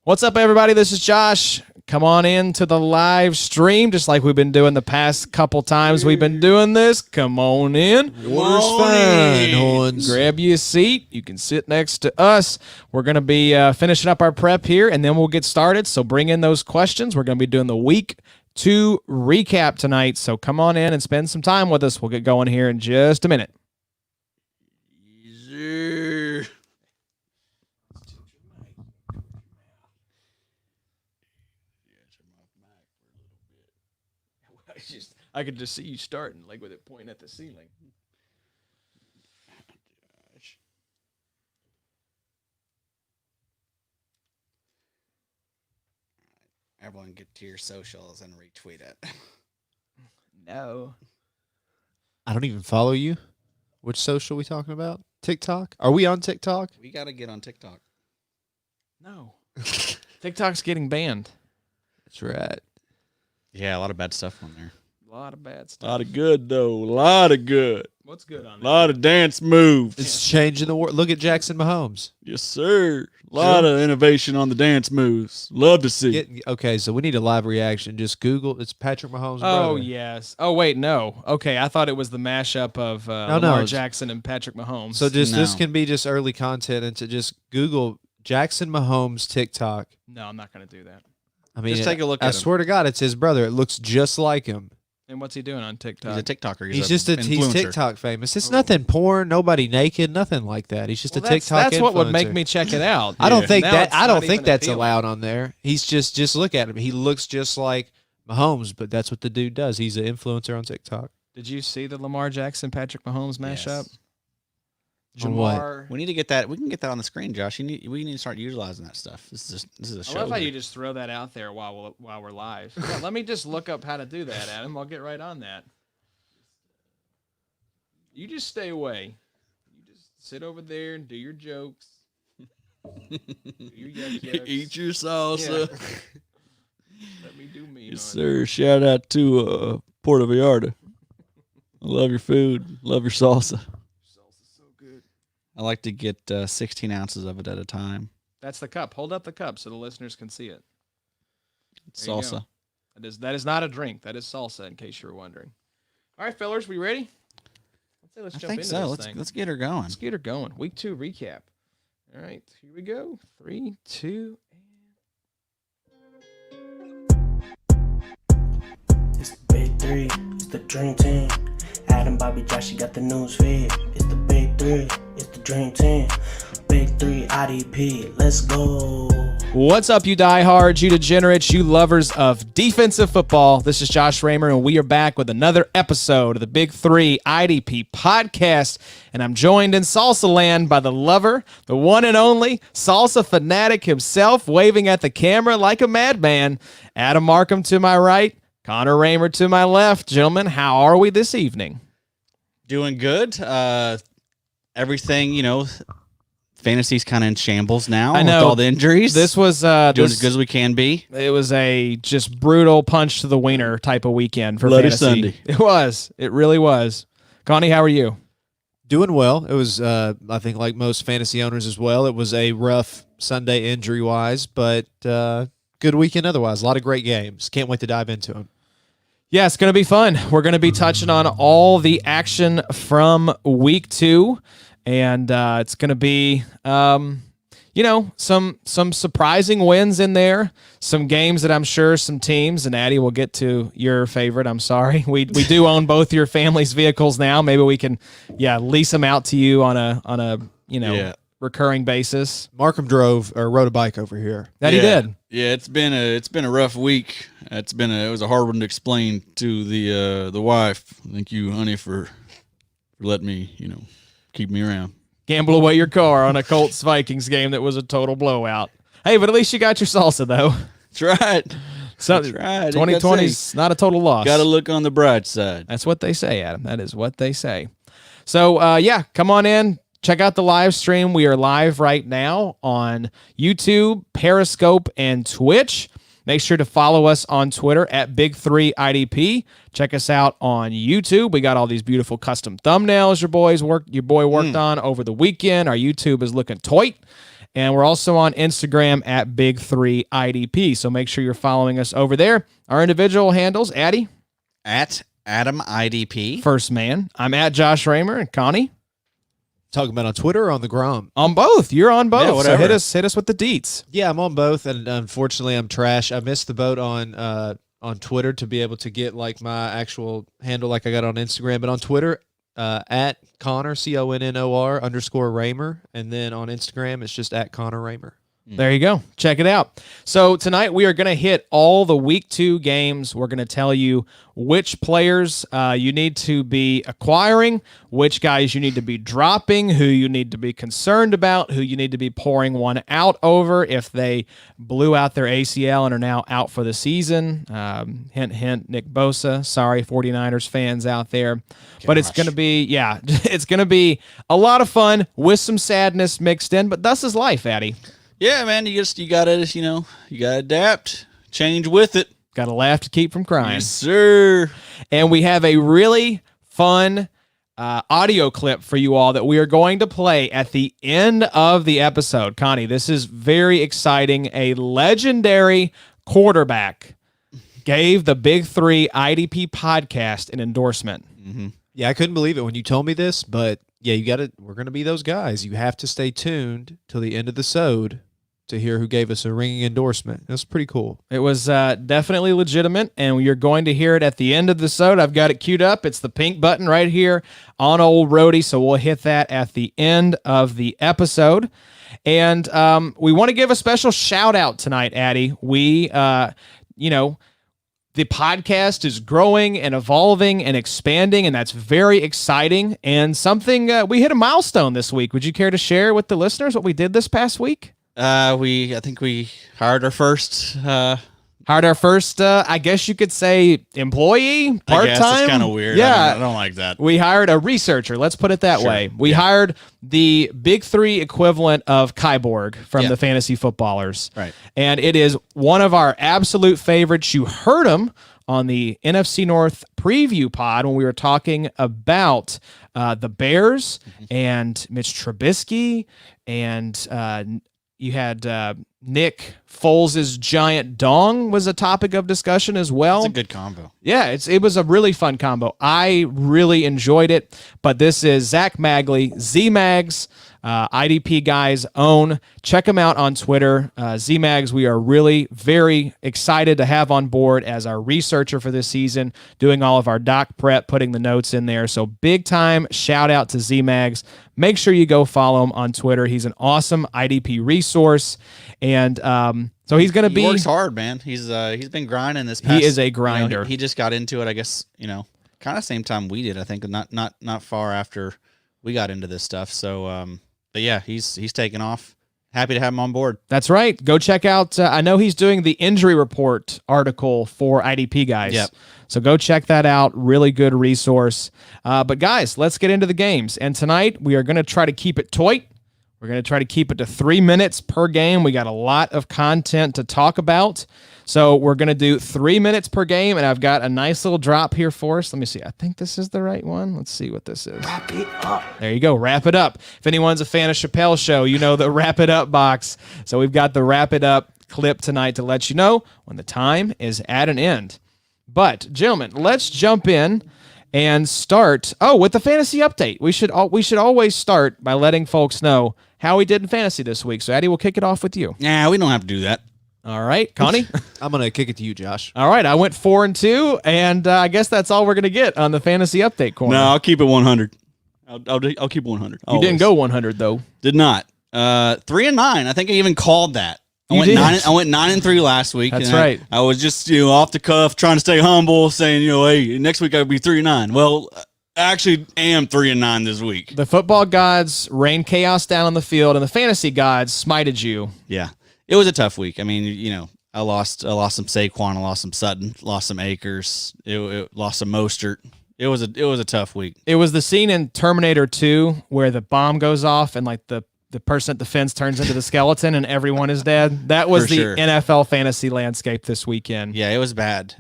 What's up, everybody? This is Josh. Come on in to the live stream, just like we've been doing the past couple times we've been doing this. Come on in. Water's fine, Horns. Grab you a seat. You can sit next to us. We're going to be finishing up our prep here, and then we'll get started. So bring in those questions. We're going to be doing the Week 2 recap tonight. So come on in and spend some time with us. We'll get going here in just a minute. Easy. I could just see you starting, like with it pointing at the ceiling. Everyone get to your socials and retweet it. No. I don't even follow you. Which social are we talking about? TikTok? Are we on TikTok? We got to get on TikTok. No. TikTok's getting banned. That's right. Yeah, a lot of bad stuff on there. A lot of bad A stuff. lot of good, though. A lot of good. What's good on A lot of dance moves. It's changing the world. Look at Jackson Mahomes. Yes, sir. A lot of innovation on the dance moves. Love to see. Okay, so we need a live reaction. Just Google. It's Patrick Mahomes' Oh, brother. yes. Oh, wait, no. Okay, I thought it was the mashup of Lamar Jackson and Patrick Mahomes. So this can be just early content, and to just Google Jackson Mahomes TikTok. No, I'm not going to do that. I mean, Just take a look at I him. swear to God, it's his brother. It looks just like him. And what's he doing on TikTok? He's a TikToker. He's he's he's TikTok famous. It's nothing porn, nobody naked, nothing like that. He's just a TikTok That's what would make influencer. me check it out. I don't think Now that it's I not don't think even that's appealing. allowed on there. He's just look at him. He looks just like Mahomes, but that's what the dude does. He's an influencer on TikTok. Did you see the Lamar Jackson Patrick Mahomes mashup? Yes. On what? Jamar. We need to get that. We can get that on the screen, Josh. We need to start utilizing that stuff. This is a I show. love how you just throw that out there while we're live. Yeah, let me just look up how to do that, Adam. I'll get right on that. You just stay away. You just sit over there and do your jokes. Do your yuck-yucks. Eat your salsa. Yeah. Let me do me. Yes, sir. Shout out to Puerto Vallarta. I love your food. Love your salsa. Salsa's so good. I like to get 16 ounces of it at a time. That's the cup. Hold up the cup so the listeners can see it. There you go. Salsa. That is not a drink. That is salsa, in case you were wondering. All right, fellers, we ready? Let's I jump think into so. this thing. Let's get her going. Let's get her going. Week 2 recap. All right, here we go. 3, 2, It's the big 3, it's the dream team. Adam, Bobby, Josh, you got the news feed. It's the big 3, it's the dream team. Big 3 IDP, let's go. What's up, you diehards, you degenerates, you lovers of defensive football? This is Josh Raymer, and we are back with another episode of the Big 3 IDP podcast. And I'm joined in Salsa Land by the lover, the one and only salsa fanatic himself, waving at the camera like a madman. Adam Markham to my right, Connor Raymer to my left. Gentlemen, how are we this evening? Doing good. Everything, fantasy's kind of in shambles now. I know. With all the injuries. This was doing as good as we can be. It was a just brutal punch to the wiener type of weekend for Bloody fantasy. Sunday. It was. It really was. Connie, how are you? Doing well. It was I think like most fantasy owners as well. It was a rough Sunday injury wise, but good weekend otherwise. A lot of great games. Can't wait to dive into them. Yeah, it's going to be fun. We're going to be touching on all the action from week 2, and it's going to be, some surprising wins in there, some games that I'm sure some teams, and Addie will get to your favorite. I'm sorry. We do own both your family's vehicles now. Maybe we can, lease them out to you on a recurring basis. Markham rode a bike over here. That he did. Yeah, it's been a rough week. It was a hard one to explain to the wife. Thank you, honey, for letting me, keep me around. Gamble away your car on a Colts Vikings game that was a total blowout. Hey, but at least you got your salsa, though. That's right. So That's right. 2020's not a total loss. Got to look on the bright side. That's what they say, Adam. That is what they say. So, come on in. Check out the live stream. We are live right now on YouTube, Periscope, and Twitch. Make sure to follow us on Twitter at Big3IDP. Check us out on YouTube. We got all these beautiful custom thumbnails your boy worked on over the weekend. Our YouTube is looking toit. And we're also on Instagram at Big3IDP. So make sure you're following us over there. Our individual handles, Addy. At Adam IDP. First man. I'm at Josh Raymer. And Connie? Talking about on Twitter or on the Grom? On both. You're on both. Yeah, so whatever. hit us with the deets. Yeah, I'm on both, and unfortunately, I'm trash. I missed the boat on Twitter to be able to get like my actual handle like I got on Instagram, but on Twitter, at Connor CONNOR _ Raymer, and then on Instagram it's just at Connor Raymer. There you go. Check it out. So tonight we are going to hit all the week 2 games. We're going to tell you which players you need to be acquiring, which guys you need to be dropping, who you need to be concerned about, who you need to be pouring one out over if they blew out their ACL and are now out for the season. Hint, hint, Nick Bosa. Sorry, 49ers fans out there. But it's going to be, it's going to be a lot of fun with some sadness mixed in, but thus is life, Addy. Yeah, man, you gotta adapt, change with it. Got to laugh to keep from crying. Yes, sir. And we have a really fun audio clip for you all that we are going to play at the end of the episode. Connie, this is very exciting. A legendary quarterback gave the Big 3 IDP podcast an endorsement. Mm-hmm. Yeah, I couldn't believe it when you told me this, but yeah, we're going to be those guys. You have to stay tuned till the end of the sode to hear who gave us a ringing endorsement. That's pretty cool. It was definitely legitimate, and you're going to hear it at the end of the sode. I've got it queued up. It's the pink button right here on Old Roadie, so we'll hit that at the end of the episode. And we want to give a special shout-out tonight, Addy. We, the podcast is growing and evolving and expanding, and that's very exciting. And something, we hit a milestone this week. Would you care to share with the listeners what we did this past week? I think we hired our first. I guess you could say, employee, part-time. I guess it's kind of weird. Yeah. I don't like that. We hired a researcher. Let's put it that Sure. way. We hired the Big 3 equivalent of Kyborg from the fantasy footballers. Right. And it is one of our absolute favorites. You heard him on the NFC North preview pod when we were talking about the Bears and Mitch Trubisky, and you had Nick Foles' giant dong was a topic of discussion as well. It's a good combo. Yeah, it was a really fun combo. I really enjoyed it. But this is Zach Magley, Z-Mags, IDP guys own. Check him out on Twitter. Z-Mags, we are really very excited to have on board as our researcher for this season, doing all of our doc prep, putting the notes in there. So big time shout out to Z-Mags. Make sure you go follow him on Twitter. He's an awesome IDP resource. And so he's going to be... He works hard, man. He's been grinding this past... He is a grinder. He just got into it, I guess, kind of same time we did, I think, not far after we got into this stuff. So, but yeah, he's taking off. Happy to have him on board. That's right. Go check out, I know he's doing the injury report article for IDP guys. Yep. So go check that out. Really good resource. But guys, let's get into the games. And tonight we are going to try to keep it tight. We're going to try to keep it to 3 minutes per game. We got a lot of content to talk about. So we're going to do 3 minutes per game, and I've got a nice little drop here for us. Let me see. I think this is the right one. Let's see what this is. Wrap it up. There you go. Wrap it up. If anyone's a fan of Chappelle's show, you know the wrap it up box. So we've got the wrap it up clip tonight to let you know when the time is at an end. But, gentlemen, let's jump in and start with the fantasy update. We should always start by letting folks know how we did in fantasy this week. So, Addy, we'll kick it off with you. Nah, we don't have to do that. All right, Connie? I'm going to kick it to you, Josh. All right, I went 4-2, and I guess that's all we're going to get on the fantasy update corner. No, I'll keep it 100. I'll keep 100. You didn't go 100, though. Did not. 3-9. I think I even called that. I You went did. I went 9-3 last week. That's and right. I was just off the cuff, trying to stay humble, saying hey, next week I'll be 3-9. Well, I actually am 3-9 this week. The football gods rained chaos down on the field, and the fantasy gods smited you. Yeah, it was a tough week. I mean, I lost some Saquon, I lost some Sutton, lost some Akers, it lost some Mostert. It was a tough week. It was the scene in Terminator 2 where the bomb goes off and like the person at the fence turns into the skeleton and everyone is dead. That was For the sure. NFL fantasy landscape this weekend. Yeah, it was bad.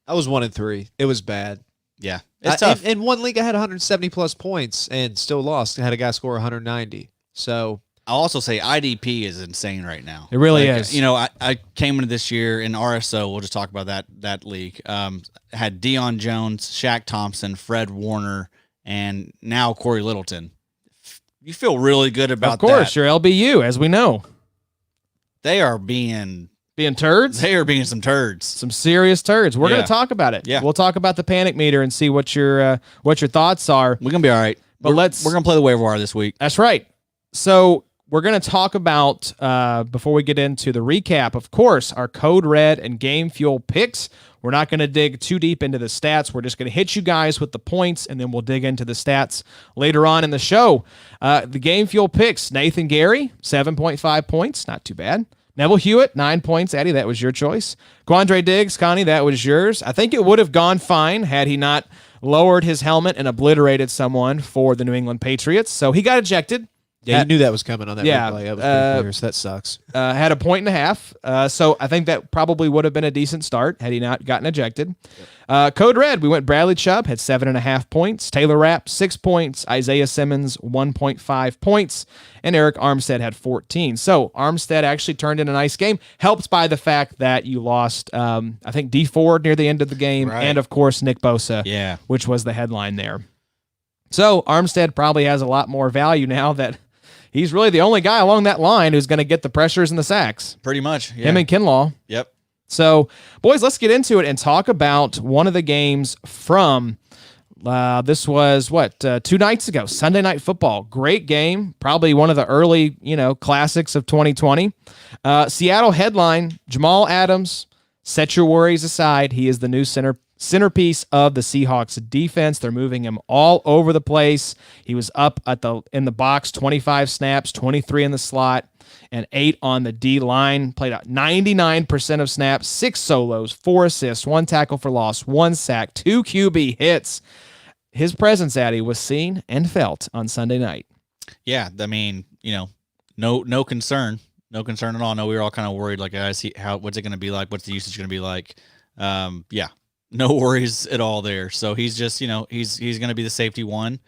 I was 1-3. It was bad. Yeah, it's tough. In one league, I had 170 plus points and still lost. I had a guy score 190. So I'll also say IDP is insane right now. It really is. You know, I came into this year in RSO. We'll just talk about that league. Had Deion Jones, Shaq Thompson, Fred Warner, and now Corey Littleton. You feel really good about that. Of course, your LBU, as we know. They are being turds? They are being some turds. Some serious turds. We're going to talk about it. Yeah. We'll talk about the panic meter and see what your thoughts are. We're going to be all right. But we're going to play the waiver wire this week. That's right. So we're going to talk about, before we get into the recap, of course, our Code Red and Game Fuel picks. We're not going to dig too deep into the stats. We're just going to hit you guys with the points, and then we'll dig into the stats later on in the show. The Game Fuel picks, Nathan Gary, 7.5 points. Not too bad. Neville Hewitt, 9 points. Eddie, that was your choice. Quandre Diggs, Connie, that was yours. I think it would have gone fine had he not lowered his helmet and obliterated someone for the New England Patriots. So he got ejected. Yeah, you knew that was coming on that yeah, replay. That was pretty clear, so that sucks. Had a 1.5. So I think that probably would have been a decent start had he not gotten ejected. Code Red, we went Bradley Chubb, had 7.5 points. Taylor Rapp, 6 points. Isaiah Simmons, 1.5 points. And Eric Armstead had 14. So Armstead actually turned in a nice game, helped by the fact that you lost, I think, D Ford near the end of the game, Right. and, of course, Nick Bosa, which was the headline there. So Armstead probably has a lot more value now that he's really the only guy along that line who's going to get the pressures and the sacks. Pretty much. Yeah. Him and Kinlaw. Yep. So, boys, let's get into it and talk about one of the games from this was, 2 nights ago, Sunday Night Football. Great game. Probably one of the early, classics of 2020. Seattle headline, Jamal Adams, set your worries aside. He is the new centerpiece of the Seahawks defense. They're moving him all over the place. He was up in the box, 25 snaps, 23 in the slot, and 8 on the D line. Played out 99% of snaps, 6 solos, 4 assists, 1 tackle for loss, 1 sack, 2 QB hits. His presence, Addy, was seen and felt on Sunday night. Yeah, I mean, no concern. No concern at all. No, we were all kind of worried, like, what's it going to be like? What's the usage going to be like? Yeah. No worries at all there. So he's just, he's going to be the safety one.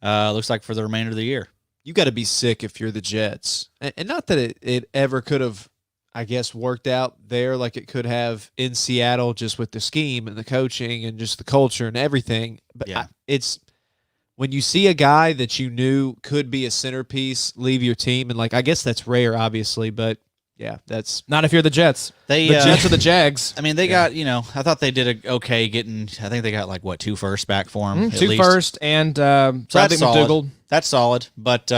Looks like for the remainder of the year. You got to be sick if you're the Jets. And not that it ever could have, I guess, worked out there like it could have in Seattle, just with the scheme and the coaching and just the culture and everything. But yeah. It's when you see a guy that you knew could be a centerpiece leave your team, and I guess that's rare, obviously, but yeah, that's not if you're the Jets. The Jets or the Jags. I mean, they got, I thought they did okay getting, I think they got 2 firsts back for him. 2 first and so Bradley that's solid. McDougald. That's solid. But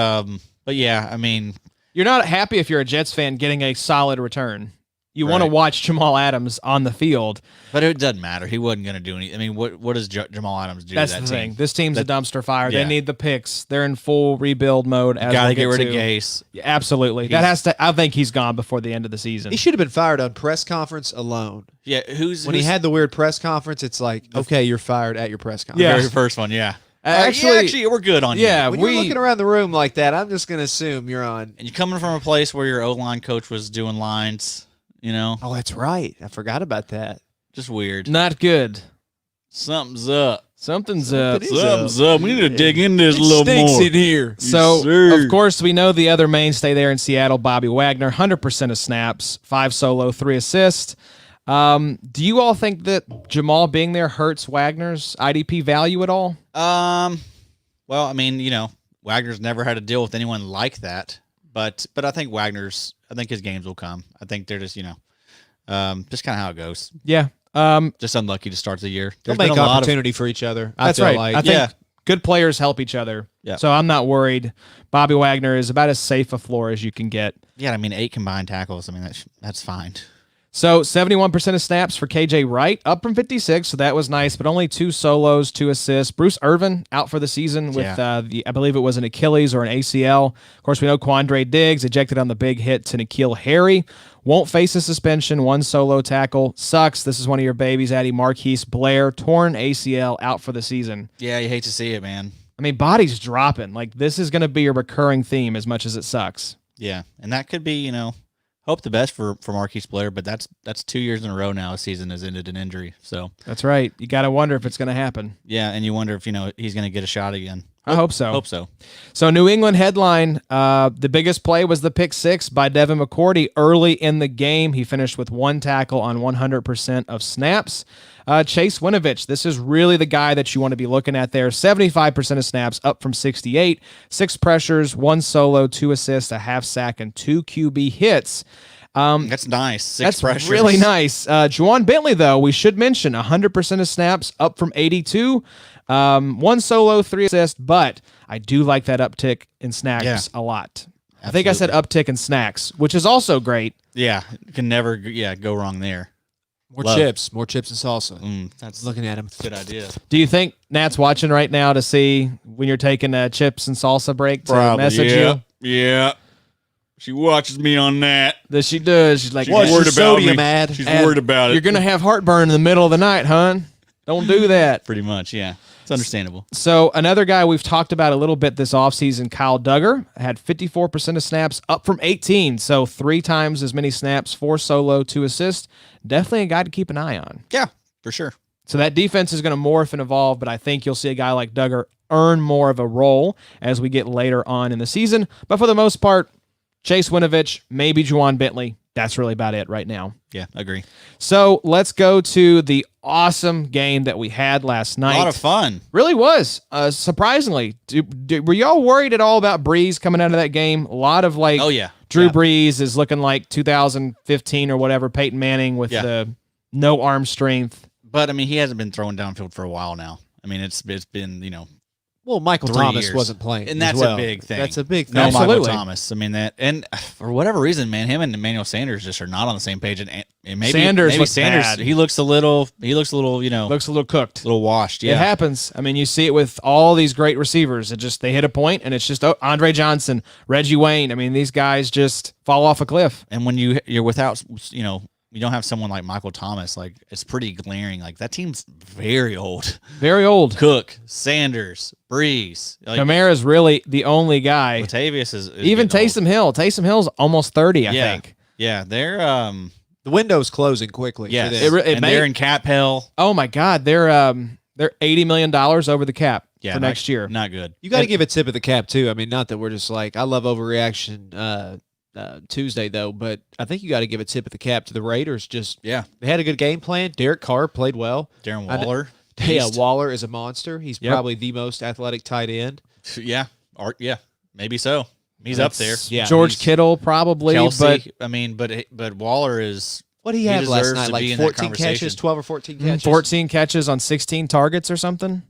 yeah, I mean, you're not happy if you're a Jets fan getting a solid return. You want to watch Jamal Adams on the field. But it doesn't matter. He wasn't going to do anything. I mean, what does Jamal Adams do That's to that the team? thing. This team's a dumpster fire. Yeah. They need the picks. They're in full rebuild mode. Got to get rid of Gase. Yeah, absolutely. I think he's gone before the end of the season. He should have been fired on press conference alone. Yeah, when he had the weird press conference, it's like, okay, you're fired at your press conference. The very first one, yeah. Actually, we're good on you. Yeah, when you're looking around the room like that, I'm just going to assume you're on. And you're coming from a place where your O-line coach was doing lines, Oh, that's right. I forgot about that. Just weird. Not good. Something's up. Something's up. Something's up. We need to dig into this a little more. In here. So, Yes, of course, we know the other mainstay there in Seattle, Bobby Wagner, 100% of snaps, 5 solo, 3 assists. Do you all think that Jamal being there hurts Wagner's IDP value at all? Well, I mean, Wagner's never had to deal with anyone like that, but I think his games will come. I think they're just, just kind of how it goes. Yeah. Just unlucky to start the year. They'll make opportunity for each other. That's right. I think good players help each other. Yeah. So I'm not worried. Bobby Wagner is about as safe a floor as you can get. Yeah, I mean, 8 combined tackles. I mean, that's fine. So 71% of snaps for KJ Wright, up from 56, so that was nice, but only 2 solos, 2 assists. Bruce Irvin out for the season with, I believe it was an Achilles or an ACL. Of course, we know Quandre Diggs ejected on the big hit to N'Keal Harry. Won't face a suspension, 1 solo tackle. Sucks. This is one of your babies, Addy. Marquise Blair, torn ACL, out for the season. Yeah, you hate to see it, man. I mean, bodies dropping. This is going to be a recurring theme as much as it sucks. Yeah, and that could be, hope the best for Marquise Blair, but that's 2 years in a row now a season has ended in injury. So that's right. You got to wonder if it's going to happen. Yeah, and you wonder if he's going to get a shot again. I hope so. Hope so. So New England headline, the biggest play was the pick six by Devin McCourty early in the game. He finished with 1 tackle on 100% of snaps. Chase Winovich, this is really the guy that you want to be looking at there. 75% of snaps, up from 68. 6 pressures, 1 solo, 2 assists, a half sack, and 2 QB hits. That's nice. 6 That's pressures. really nice. Juwan Bentley, though, we should mention 100% of snaps, up from 82. 1 solo, 3 assists, but I do like that uptick in snacks a lot. I think I said uptick in snacks, which is also great. Yeah, can never go wrong there. More chips and salsa. That's Looking at him. a good idea. Do you think Nat's watching right now to see when you're taking a chips and salsa break to Probably, message yeah. you? Yeah. She watches me on that. That she does. She's like, She's "What's worried your about sodium me. ad? She's ad? worried about You're it. going to have heartburn in the middle of the night, hon. Don't do that." Pretty much, yeah. It's understandable. So another guy we've talked about a little bit this offseason, Kyle Duggar, had 54% of snaps, up from 18. So 3 times as many snaps, 4 solo, 2 assists. Definitely a guy to keep an eye on. Yeah, for sure. So that defense is going to morph and evolve, but I think you'll see a guy like Duggar earn more of a role as we get later on in the season. But for the most part, Chase Winovich, maybe Juwan Bentley. That's really about it right now. Yeah, agree. So let's go to the awesome game that we had last night. A lot of fun. Really was. Surprisingly. Were y'all worried at all about Breeze coming out of that game? A lot of Oh, yeah. Drew Yeah. Brees is looking like 2015 or whatever, Peyton Manning with the no arm strength. But, I mean, he hasn't been throwing downfield for a while now. I mean, it's been, Well, Michael 3 Thomas years. wasn't playing. And as that's well. a big thing. That's a big thing. No, Absolutely. Michael Thomas. I mean, and for whatever reason, man, him and Emmanuel Sanders just are not on the same page. And maybe Sanders looks Sanders, bad. he looks a little, Looks a little cooked. little washed. It Yeah. happens. I mean, you see it with all these great receivers. They hit a point, and it's just Andre Johnson, Reggie Wayne. I mean, these guys just fall off a cliff. And when you're without, you don't have someone like Michael Thomas, like it's pretty glaring. Like that team's very old. Very old. Cook, Sanders, Breeze. Like, Kamara's really the only guy. Latavius is Even getting old. Taysom Hill. Taysom Hill's almost 30, I think. Yeah, they're The window's closing quickly. yes, For this. It and may- they're in cap hell. Oh my God, they're $80 million over the cap Yeah, for next year. Not good. You got to give a tip of the cap too. I mean, not that we're just like I love overreaction Tuesday though, but I think you got to give a tip of the cap to the Raiders. Just Yeah, they had a good game plan. Derek Carr played well. Darren I kn- Waller. Yeah, beast. Waller is a monster. He's Yep. probably the most athletic tight end. Yeah, maybe so. He's up there. Yeah, George he's- Kittle probably, Kelsey, I mean, but Waller is. What did he He have last deserves night? to Like be in that 14 conversation. catches, 12 or 14 but catches. 14 catches on 16 targets or something.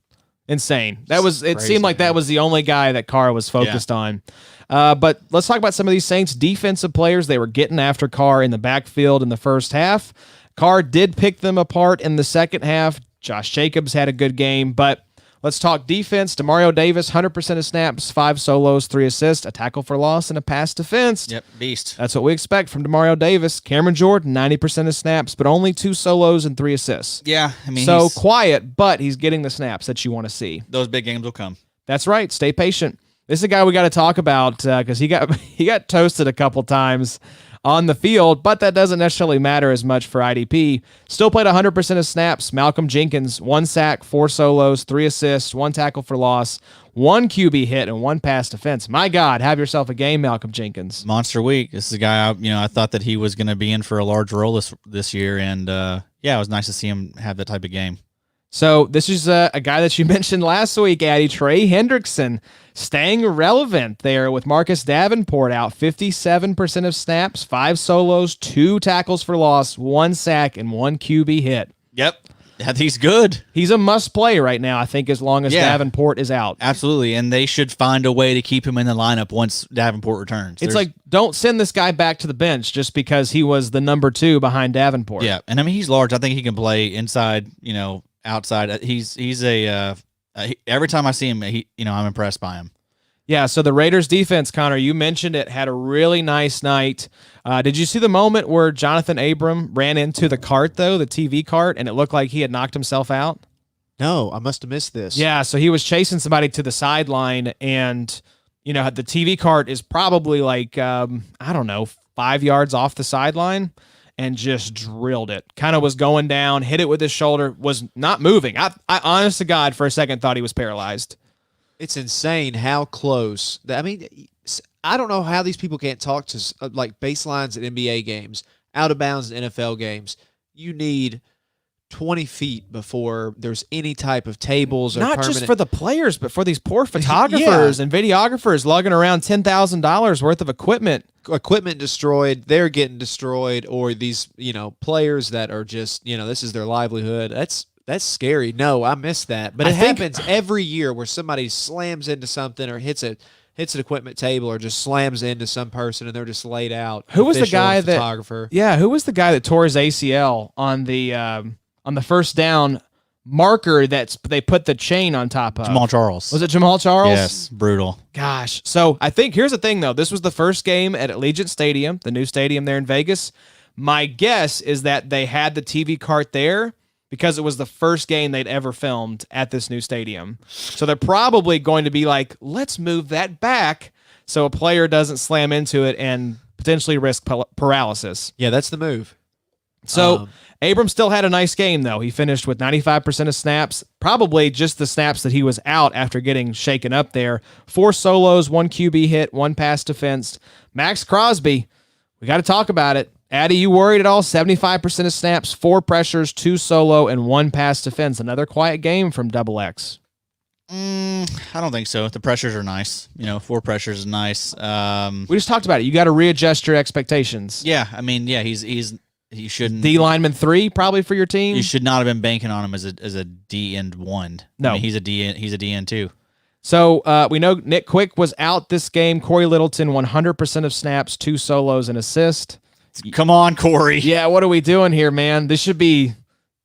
Insane. It Crazy, seemed like that man. was the only guy that Carr was focused on. But let's talk about some of these Saints defensive players. They were getting after Carr in the backfield in the first half. Carr did pick them apart in the second half. Josh Jacobs had a good game, but let's talk defense. Demario Davis, 100% of snaps, 5 solos, 3 assists, a tackle for loss, and a pass defense. Yep, beast. That's what we expect from Demario Davis. Cameron Jordan, 90% of snaps, but only 2 solos and 3 assists. Yeah, I mean, So he's- quiet, but he's getting the snaps that you want to see. those big games will come. That's right. Stay patient. This is a guy we got to talk about because he got toasted a couple times on the field, but that doesn't necessarily matter as much for IDP. Still played 100% of snaps. Malcolm Jenkins, 1 sack, 4 solos, 3 assists, 1 tackle for loss, 1 QB hit, and 1 pass defense. My God, have yourself a game, Malcolm Jenkins. Monster week. This is a guy I thought that he was going to be in for a large role this year, and it was nice to see him have that type of game. So this is a guy that you mentioned last week, Addy, Trey Hendrickson, staying relevant there with Marcus Davenport out 57% of snaps, 5 solos, 2 tackles for loss, 1 sack, and 1 QB hit. Yep, he's good. He's a must play right now, I think, as long as Yeah. Davenport is out. Absolutely, and they should find a way to keep him in the lineup once Davenport returns. It's like, don't send this guy back to the bench just because he was the number 2 behind Davenport. yeah, and I mean he's large. I think he can play inside, outside. He's every time I see him, I'm impressed by him. Yeah, so the Raiders defense, Connor, you mentioned it, had a really nice night. Did you see the moment where Jonathan Abram ran into the cart, though, the TV cart, and it looked like he had knocked himself out? No, I must have missed this. Yeah, so he was chasing somebody to the sideline, and, the TV cart is probably like, 5 yards off the sideline, and just drilled it. Kind of was going down, hit it with his shoulder, was not moving. I honest to God, for a second, thought he was paralyzed. It's insane how close. I mean, I don't know how these people can't talk to like baselines at NBA games, out of bounds at NFL games. You need 20 feet before there's any type of tables or Not permanent. just for the players, but for these poor photographers and videographers lugging around $10,000 worth of equipment. Equipment destroyed, they're getting destroyed, or these players that are just this is their livelihood. That's scary. No, I miss that, but it happens every year where somebody slams into something or hits an equipment table or just slams into some person and they're just laid out. Who was the guy photographer? Who was the guy that tore his ACL on the first down marker that they put the chain on top of? Jamal Charles. Was it Jamal Charles? Yes, brutal. Gosh. So I think here's the thing, though. This was the first game at Allegiant Stadium, the new stadium there in Vegas. My guess is that they had the TV cart there because it was the first game they'd ever filmed at this new stadium. So they're probably going to be like, let's move that back so a player doesn't slam into it and potentially risk paralysis. Yeah, that's the move. So Abram still had a nice game, though. He finished with 95% of snaps, probably just the snaps that he was out after getting shaken up there. 4 solos, 1 QB hit, 1 pass defense. Max Crosby, we got to talk about it. Addy, you worried at all? 75% of snaps, 4 pressures, 2 solo, and 1 pass defense. Another quiet game from Double X. I don't think so. The pressures are nice. 4 pressures is nice. We just talked about it. You got to readjust your expectations. Yeah, I mean, yeah, he shouldn't. D lineman 3 probably for your team. You should not have been banking on him as a D end 1. No, I mean, he's a D end 2. So we know Nick Quick was out this game. Corey Littleton 100% of snaps, 2 solos and assist. Come on, Corey. Yeah, what are we doing here, man? This should be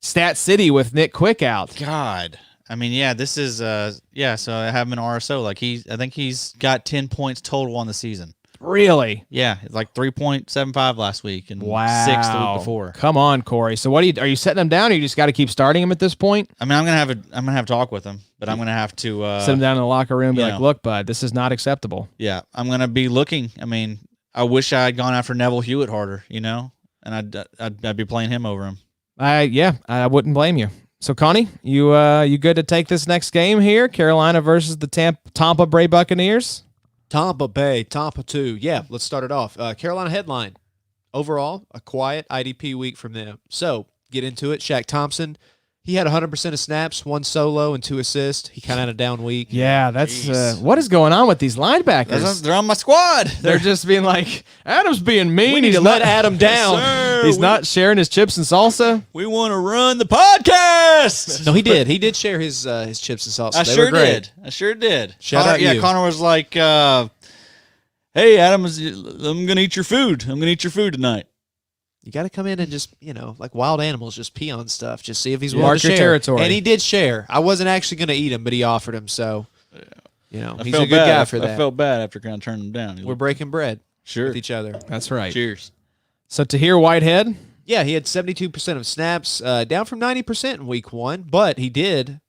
Stat City with Nick Quick out. God. I mean, yeah, this is so I have him in RSO. I think he's got 10 points total on the season. Really? Yeah, it's like 3.75 last week and 6 the week before. Come on, Corey. So what are you setting him down, or you just got to keep starting him at this point? I mean, I'm gonna have a talk with him, but I'm gonna have to sit him down in the locker room and be like, look, bud, this is not acceptable. Yeah, I'm gonna be looking. I mean, I wish I had gone after Neville Hewitt harder, and I'd be playing him over him. I wouldn't blame you. So, Connie, you good to take this next game here? Carolina versus the Tampa Bay Buccaneers. Tampa Bay, Tampa 2. Yeah, let's start it off. Carolina headline. Overall, a quiet IDP week from them. So, get into it. Shaq Thompson, he had 100% of snaps, 1 solo and 2 assists. He kind of had a down week. Yeah, that's what is going on with these linebackers? They're on my squad. They're just being like, Adam's being mean. We need to let Adam down. Sir, He's not sharing his chips and salsa. We want to run the podcast. No, he did. He did share his chips and salsa. I They sure were great. did. I sure did. Shout Connor, out yeah, you. Connor was like, "Hey, Adam, I'm gonna eat your food. I'm gonna eat your food tonight." You got to come in and just, like wild animals, just pee on stuff. Just see if he's willing Mark to your share. territory. And he did share. I wasn't actually going to eat him, but he offered him. So, he's I a felt good bad. guy for that. I felt bad after kind of turning him down. We're breaking bread Sure. with each other. That's right. Cheers. So Tahir Whitehead, Yeah, he had 72% of snaps, down from 90% in week 1, but he did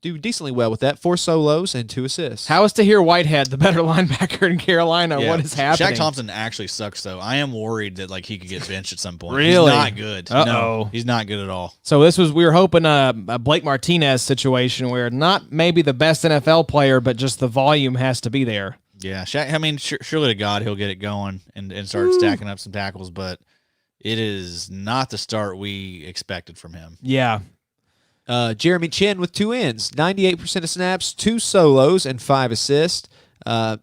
do decently well with that. 4 solos and 2 assists. how is Tahir Whitehead the better linebacker in Carolina? Yeah. What is happening? Shaq Thompson actually sucks, though. I am worried that he could get benched at some point. Really? He's not good. Uh-oh. No, he's not good at all. So we were hoping a Blake Martinez situation where not maybe the best NFL player, but just the volume has to be there. Yeah, Shaq, I mean, surely to God he'll get it going and start stacking up some tackles, but it is not the start we expected from him. Yeah. Jeremy Chin with 2 ends, 98% of snaps, 2 solos, and 5 assists.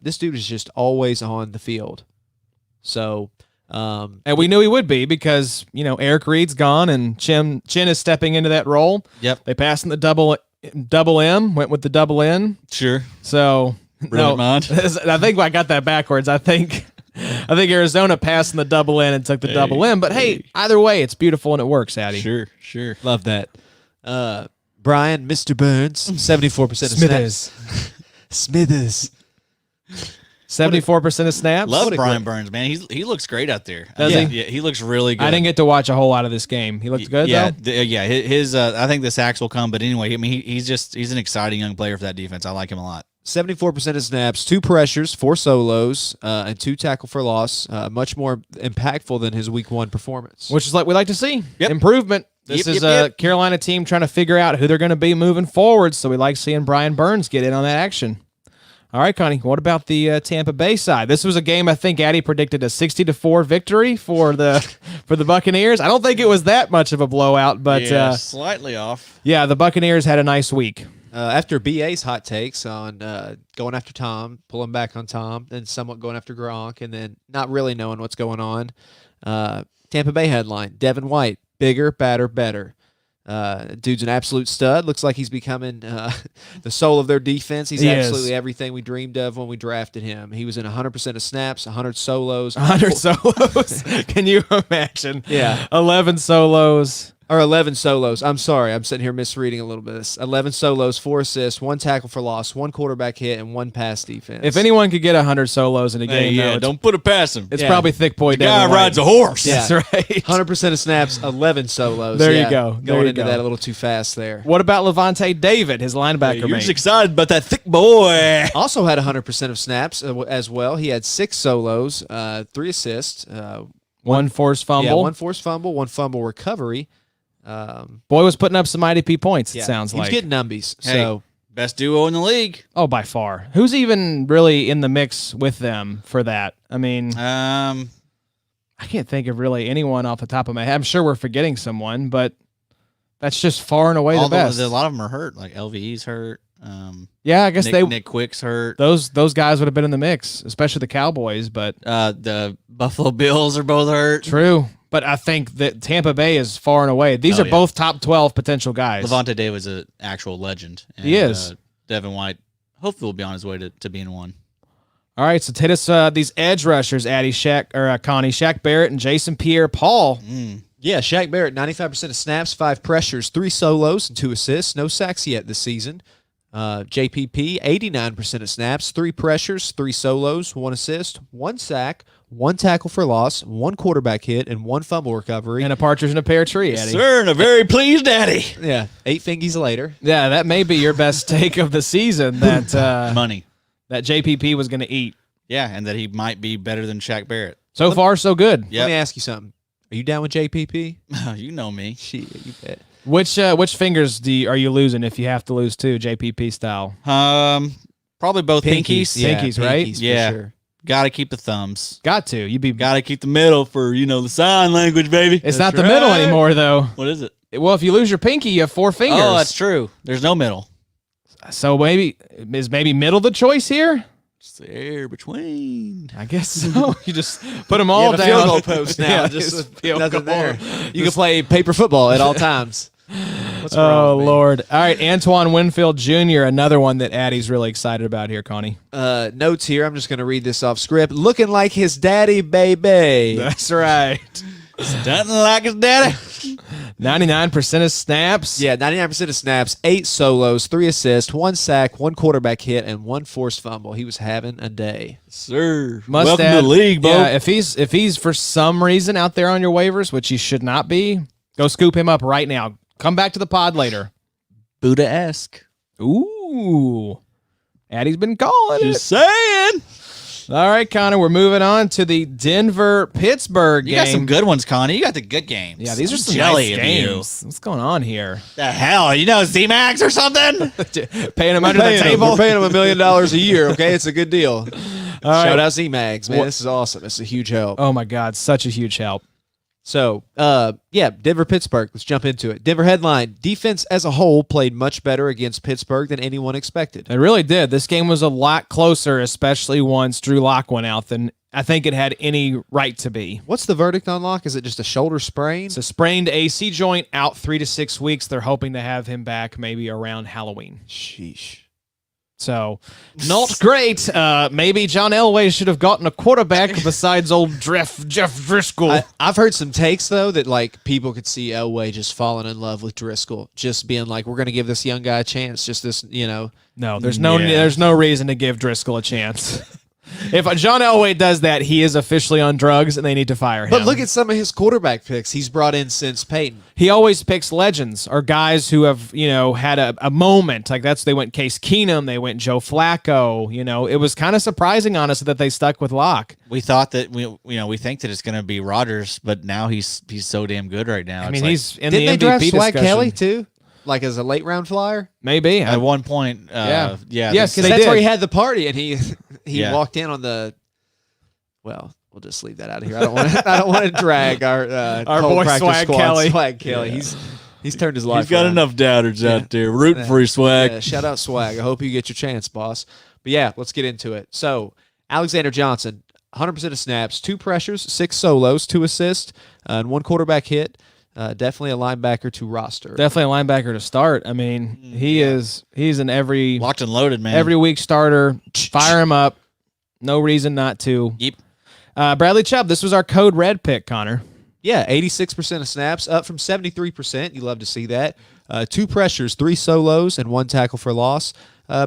This dude is just always on the field. So, And we knew he would be because, Eric Reed's gone and Chin is stepping into that role. Yep. They passed in the double M, went with the double N. Sure. So, Brilliant mind. I think I got that backwards. I think Arizona passed in the double N and took the double M. But hey, either way, it's beautiful and it works, Addy. Sure. love that. Brian, Mr. Burns, 74% of snaps. Smithers. 74% of snaps. Love What a Brian Burns, man. He looks great out there. Does he? he? Yeah, he looks really good. I didn't get to watch a whole lot of this game. He looked good, yeah, though? yeah. His I think the sacks will come, but anyway, I mean, he's an exciting young player for that defense. I like him a lot. 74% of snaps, 2 pressures, 4 solos, and 2 tackle for loss. Much more impactful than his week 1 performance. Which is like we like to see. Yep. Improvement. This is a Carolina team trying to figure out who they're going to be moving forward, so we like seeing Brian Burns get in on that action. All right, Connie, what about the Tampa Bay side? This was a game I think Addy predicted a 60-4 victory for the Buccaneers. I don't think it was that much of a blowout, but slightly off. Yeah, the Buccaneers had a nice week. After BA's hot takes on going after Tom, pulling back on Tom, then somewhat going after Gronk, and then not really knowing what's going on, Tampa Bay headline, Devin White, bigger, badder, better. Dude's an absolute stud. Looks like he's becoming the soul of their defense. He's absolutely everything we dreamed of when we drafted him. He was in 100% of snaps, 100 solos. 100 solos? Can you imagine? Yeah. 11 solos. Or 11 solos. I'm sorry. I'm sitting here misreading a little bit of this. 11 solos, 4 assists, 1 tackle for loss, 1 quarterback hit, and 1 pass defense. If anyone could get 100 solos in a game, don't put it past him. It's probably thick boy the guy rides a horse. Yeah. That's right. 100% of snaps, 11 solos. There you go. Going into that a little too fast there. What about Levante David, his linebacker You're mate? just excited about that thick boy. Also had 100% of snaps as well. He had 6 solos, 3 assists. 1 forced fumble. Yeah, 1 forced fumble, 1 fumble recovery. Boy was putting up some IDP points, it sounds He's like. getting numbies. Hey, So best duo in the league. Oh, by far. Who's even really in the mix with them for that? I mean, I can't think of really anyone off the top of my head. I'm sure we're forgetting someone, but that's just far and away the best. A lot of them are hurt. Like LVE's hurt. Yeah, I guess Nick Quick's hurt. Those guys would have been in the mix, especially the Cowboys, but the Buffalo Bills are both hurt. True. But I think that Tampa Bay is far and away. These are both top 12 potential guys. Levante David's an actual legend. And, he is. Devin White hopefully will be on his way to being one. All right, so hit us these edge rushers, Connie, Shaq Barrett, and Jason Pierre-Paul. yeah, Shaq Barrett, 95% of snaps, 5 pressures, 3 solos, and 2 assists. No sacks yet this season. JPP, 89% of snaps, 3 pressures, 3 solos, 1 assist, 1 sack, 1 tackle for loss, 1 quarterback hit, and 1 fumble recovery. And a partridge in a pear tree, Eddie. Sir, and a very pleased daddy. Yeah, 8 fingies later. Yeah, that may be your best take of the season that Money. that JPP was going to eat. Yeah, and that he might be better than Shaq Barrett. So far, so good. Yep. Let me ask you something. Are you down with JPP? You know me. Shit, you bet. Which fingers are you losing if you have to lose too, JPP style? Probably both pinkies. Yeah, Pinkies, right? pinkies for Yeah. sure. Got to keep the thumbs. Got to. Got to keep the middle for, the sign language, baby. It's not the middle anymore, though. What is it? Well, if you lose your pinky, you have 4 fingers. Oh, that's true. There's no middle. So is maybe middle the choice here? It's the air between. I guess so. You just put them all You have a down. field goal post now. Yeah, just just field nothing goal. there. You can play paper football at all times. What's Oh, wrong with me? Lord. All right, Antoine Winfield Jr., another one that Addie's really excited about here, Connie. Notes here. I'm just going to read this off script. Looking like his daddy, baby. That's right. Stunting like his daddy. 99% of snaps. Yeah, 99% of snaps, 8 solos, 3 assists, 1 sack, 1 quarterback hit, and 1 forced fumble. He was having a day. Sir. Must Welcome add, to the league, Bo. Yeah, if he's for some reason out there on your waivers, which he should not be, go scoop him up right now. Come back to the pod later. Buddha-esque. Ooh. Addie's been calling Just saying. it. All right, Connor, we're moving on to the Denver-Pittsburgh game. You got some good ones, Connie. You got the good games. Yeah, these are some jelly nice of you. games. What's going on here? The hell? Z-Max or something? Paying him under the table? We're paying him $1 million a year, okay? It's a good deal. right. Shout out Z-Mags, man. This is awesome. It's a huge help. Oh, my God. Such a huge help. So, Denver-Pittsburgh. Let's jump into it. Denver headline, defense as a whole played much better against Pittsburgh than anyone expected. It really did. This game was a lot closer, especially once Drew Lock went out, than I think it had any right to be. What's the verdict on Locke? Is it just a shoulder sprain? It's a sprained AC joint, out 3 to 6 weeks. They're hoping to have him back maybe around Halloween. Sheesh. So, not great. Maybe John Elway should have gotten a quarterback besides old Jeff Driscoll. I've heard some takes, though, that like people could see Elway just falling in love with Driscoll, just being like, we're going to give this young guy a chance. Just this, No, there's no reason to give Driscoll a chance. If John Elway does that, he is officially on drugs, and they need to fire him. But look at some of his quarterback picks he's brought in since Peyton. He always picks legends or guys who have, had a moment. Like they went Case Keenum, they went Joe Flacco. It was kind of surprising, honestly, that they stuck with Locke. We thought that we think that it's going to be Rodgers, but now he's so damn good right now. I mean, he's in Didn't the they MVP draft Swag discussion. Kelly too? Like as a late round flyer? Maybe. at one point. Yeah. Yeah. Yes, Because they that's did. where he had the party, and he Yeah. walked in on the. Well, we'll just leave that out of here. I don't want to drag our whole boy practice Swag squad. Kelly. Swag Kelly. Yeah. He's turned his life. He's got around. enough doubters out there rooting for his swag. Yeah, shout out Swag. I hope you get your chance, boss. But yeah, let's get into it. So Alexander Johnson, 100% of snaps, 2 pressures, 6 solos, 2 assists, and 1 quarterback hit. Definitely a linebacker to roster. Definitely a linebacker to start. I mean, he's an every Locked and loaded, man. every week starter. Fire him up. No reason not to. Yep. Bradley Chubb, this was our code red pick, Connor. Yeah, 86% of snaps, up from 73%. You love to see that. 2 pressures, 3 solos, and 1 tackle for loss.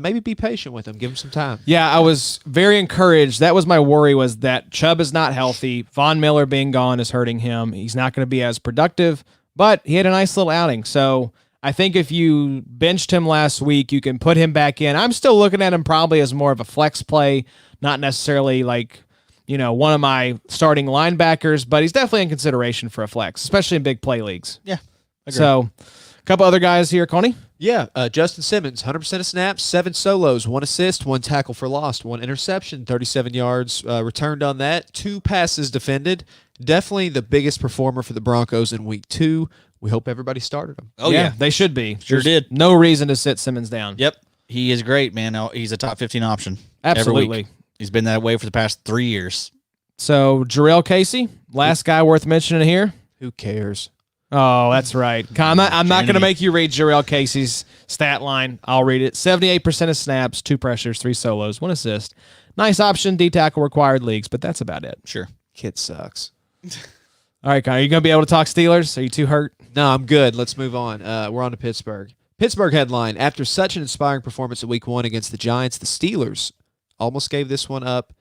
Maybe be patient with him. Give him some time. Yeah, I was very encouraged. That was my worry, was that Chubb is not healthy. Von Miller being gone is hurting him. He's not going to be as productive, but he had a nice little outing. So I think if you benched him last week, you can put him back in. I'm still looking at him probably as more of a flex play, not necessarily like, one of my starting linebackers, but he's definitely in consideration for a flex, especially in big play leagues. Yeah. Agreed. So a couple other guys here, Coney. Yeah, Justin Simmons, 100% of snaps, 7 solos, 1 assist, 1 tackle for loss, 1 interception, 37 yards returned on that, 2 passes defended. Definitely the biggest performer for the Broncos in week 2. We hope everybody started him. Oh, yeah. They should be. Sure There's did. No reason to sit Simmons down. Yep. He is great, man. He's a top 15 option. every Absolutely. week. He's been that way for the past 3 years. So Jarrell Casey, last guy worth mentioning here. Who cares? Oh, that's right. I'm not going to make you read Jarrell Casey's stat line. I'll read it. 78% of snaps, 2 pressures, 3 solos, 1 assist. Nice option, D-tackle required leagues, but that's about it. Sure. Kid sucks. All right, Connor, are you going to be able to talk Steelers? Are you too hurt? No, I'm good. Let's move on. We're on to Pittsburgh. Pittsburgh headline. After such an inspiring performance at week 1 against the Giants, the Steelers almost gave this one up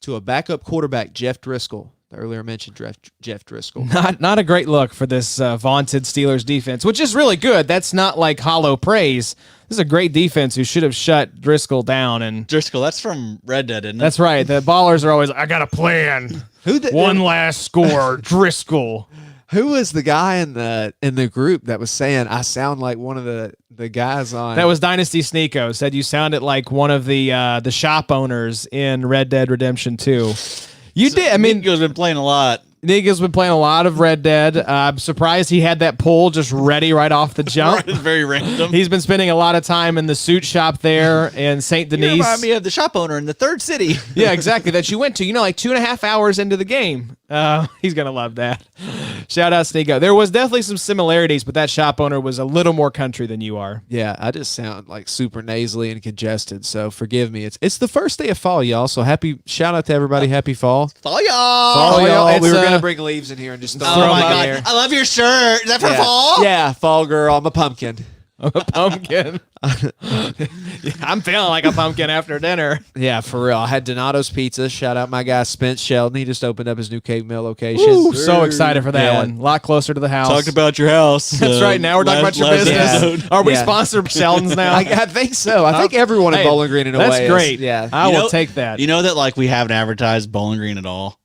to a backup quarterback, Jeff Driscoll. The earlier mentioned Jeff Driscoll. Not a great look for this vaunted Steelers defense, which is really good. That's not like hollow praise. This is a great defense who should have shut Driscoll down. And Driscoll, that's from Red Dead, isn't it? that's right. The ballers are always, I got a plan. One last score, Driscoll. Who was the guy in the group that was saying I sound like one of the guys on? That was Dynasty Sneeko. Said you sounded like one of the shop owners in Red Dead Redemption 2. You did. I mean, Nico's been playing a lot. Nico's been playing a lot of Red Dead. I'm surprised he had that pull just ready right off the jump. It's very random. He's been spending a lot of time in the suit shop there in St. You Denis. remind me of the shop owner in the third city. Yeah, exactly. That you went to, like 2.5 hours into the game. He's going to love that. Shout out Sneeko. There was definitely some similarities, but that shop owner was a little more country than you are. Yeah, I just sound like super nasally and congested, so forgive me. It's the first day of fall, y'all, so shout out to everybody. Happy fall. Fall y'all. Fall, y'all. It's, We were going to bring leaves in here and just throw Oh them my in God. here. I love your shirt. Is that for Yeah. fall? Yeah, fall girl. I'm a pumpkin. A pumpkin. I'm feeling like a pumpkin after dinner. Yeah, for real. I had Donato's Pizza. Shout out my guy Spence Sheldon. He just opened up his new Cave Mill location. Ooh, so excited for that Yeah. one. A lot closer to the house. Talked about your house. That's right. Now we're talking about your last business. episode. Are we Yeah. sponsored Sheldon's now? I think so. I think everyone in Hey, Bowling Green in a that's way. great. Yeah. I You will know- take that. You know that like we haven't advertised Bowling Green at all.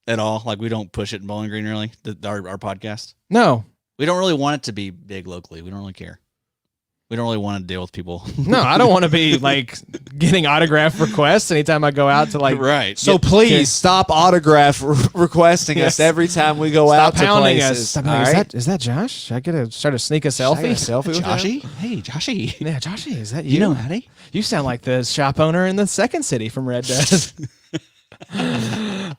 Like we don't push it in Bowling Green really. Our podcast. No. We don't really want it to be big locally. We don't really care. We don't really want to deal with people. No, I don't want to be like getting autograph requests anytime I go out to like right. So please stop autograph requesting Yes. us every time we go stop out to pounding places. us. Stop All pounding. right? Is that Josh? Should I get to start to sneak a Should I get a selfie? selfie with him? Joshy? Hey, Joshy. Yeah, Joshy, is that you? You know Hattie? You sound like the shop owner in the second city from Red Dead.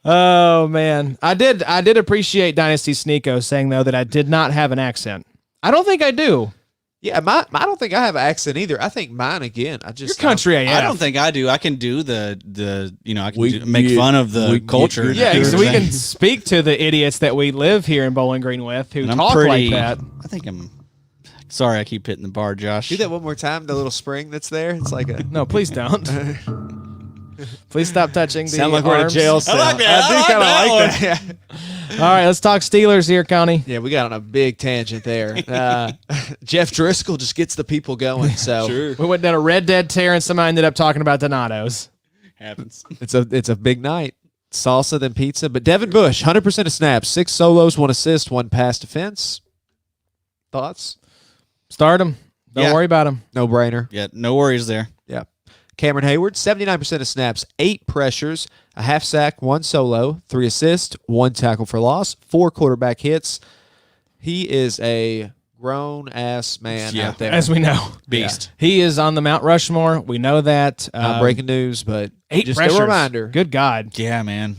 Oh man, I did appreciate Dynasty Sneeko saying though that I did not have an accent. I don't think I do. Yeah, I don't think I have an accent either. I think mine again. I just Your country AF. I don't think I do. I can do the I can We make get- fun of we the get culture. good Yeah, at so we everything. can speak to the idiots that we live here in Bowling Green with who And I'm talk pretty, like that. I think I'm sorry I keep hitting the bar, Josh. Do that one more time. The little spring that's there. It's like a. No, please don't. Please stop touching the Sound like we're in a arms. jail cell. like that. I do I like kind of that like that. All right, let's talk Steelers here, Connie. Yeah, we got on a big tangent there. Jeff Driscoll just gets the people going. So Sure. We went down a Red Dead tear, and somehow ended up talking about Donatos. Happens. it's a big night. Salsa then pizza. But Devin Bush, 100% of snaps, 6 solos, 1 assist, 1 pass defense. Thoughts? Start him. Don't Yeah. worry about him. No brainer. Yeah, no worries there. Yeah. Cameron Hayward, 79% of snaps, 8 pressures, a half sack, 1 solo, 3 assists, 1 tackle for loss, 4 quarterback hits. He is a grown-ass man Yeah. out there. As we know. Beast. He is on the Mount Rushmore. We know that. Not breaking news, but 8 just pressures. a reminder. Good God. Yeah, man.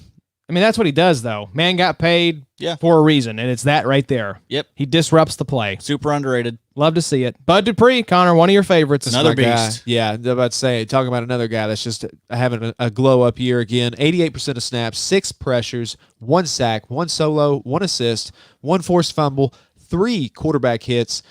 I mean, that's what he does, though. Man got paid Yeah. for a reason, and it's that right there. Yep. He disrupts the play. Super underrated. Love to see it. Bud Dupree, Connor, one of your favorites. Another My guy. beast. Yeah, I'm about to say, talking about another guy that's just having a glow-up year again. 88% of snaps, 6 pressures, 1 sack, 1 solo, 1 assist, 1 forced fumble, 3 quarterback hits.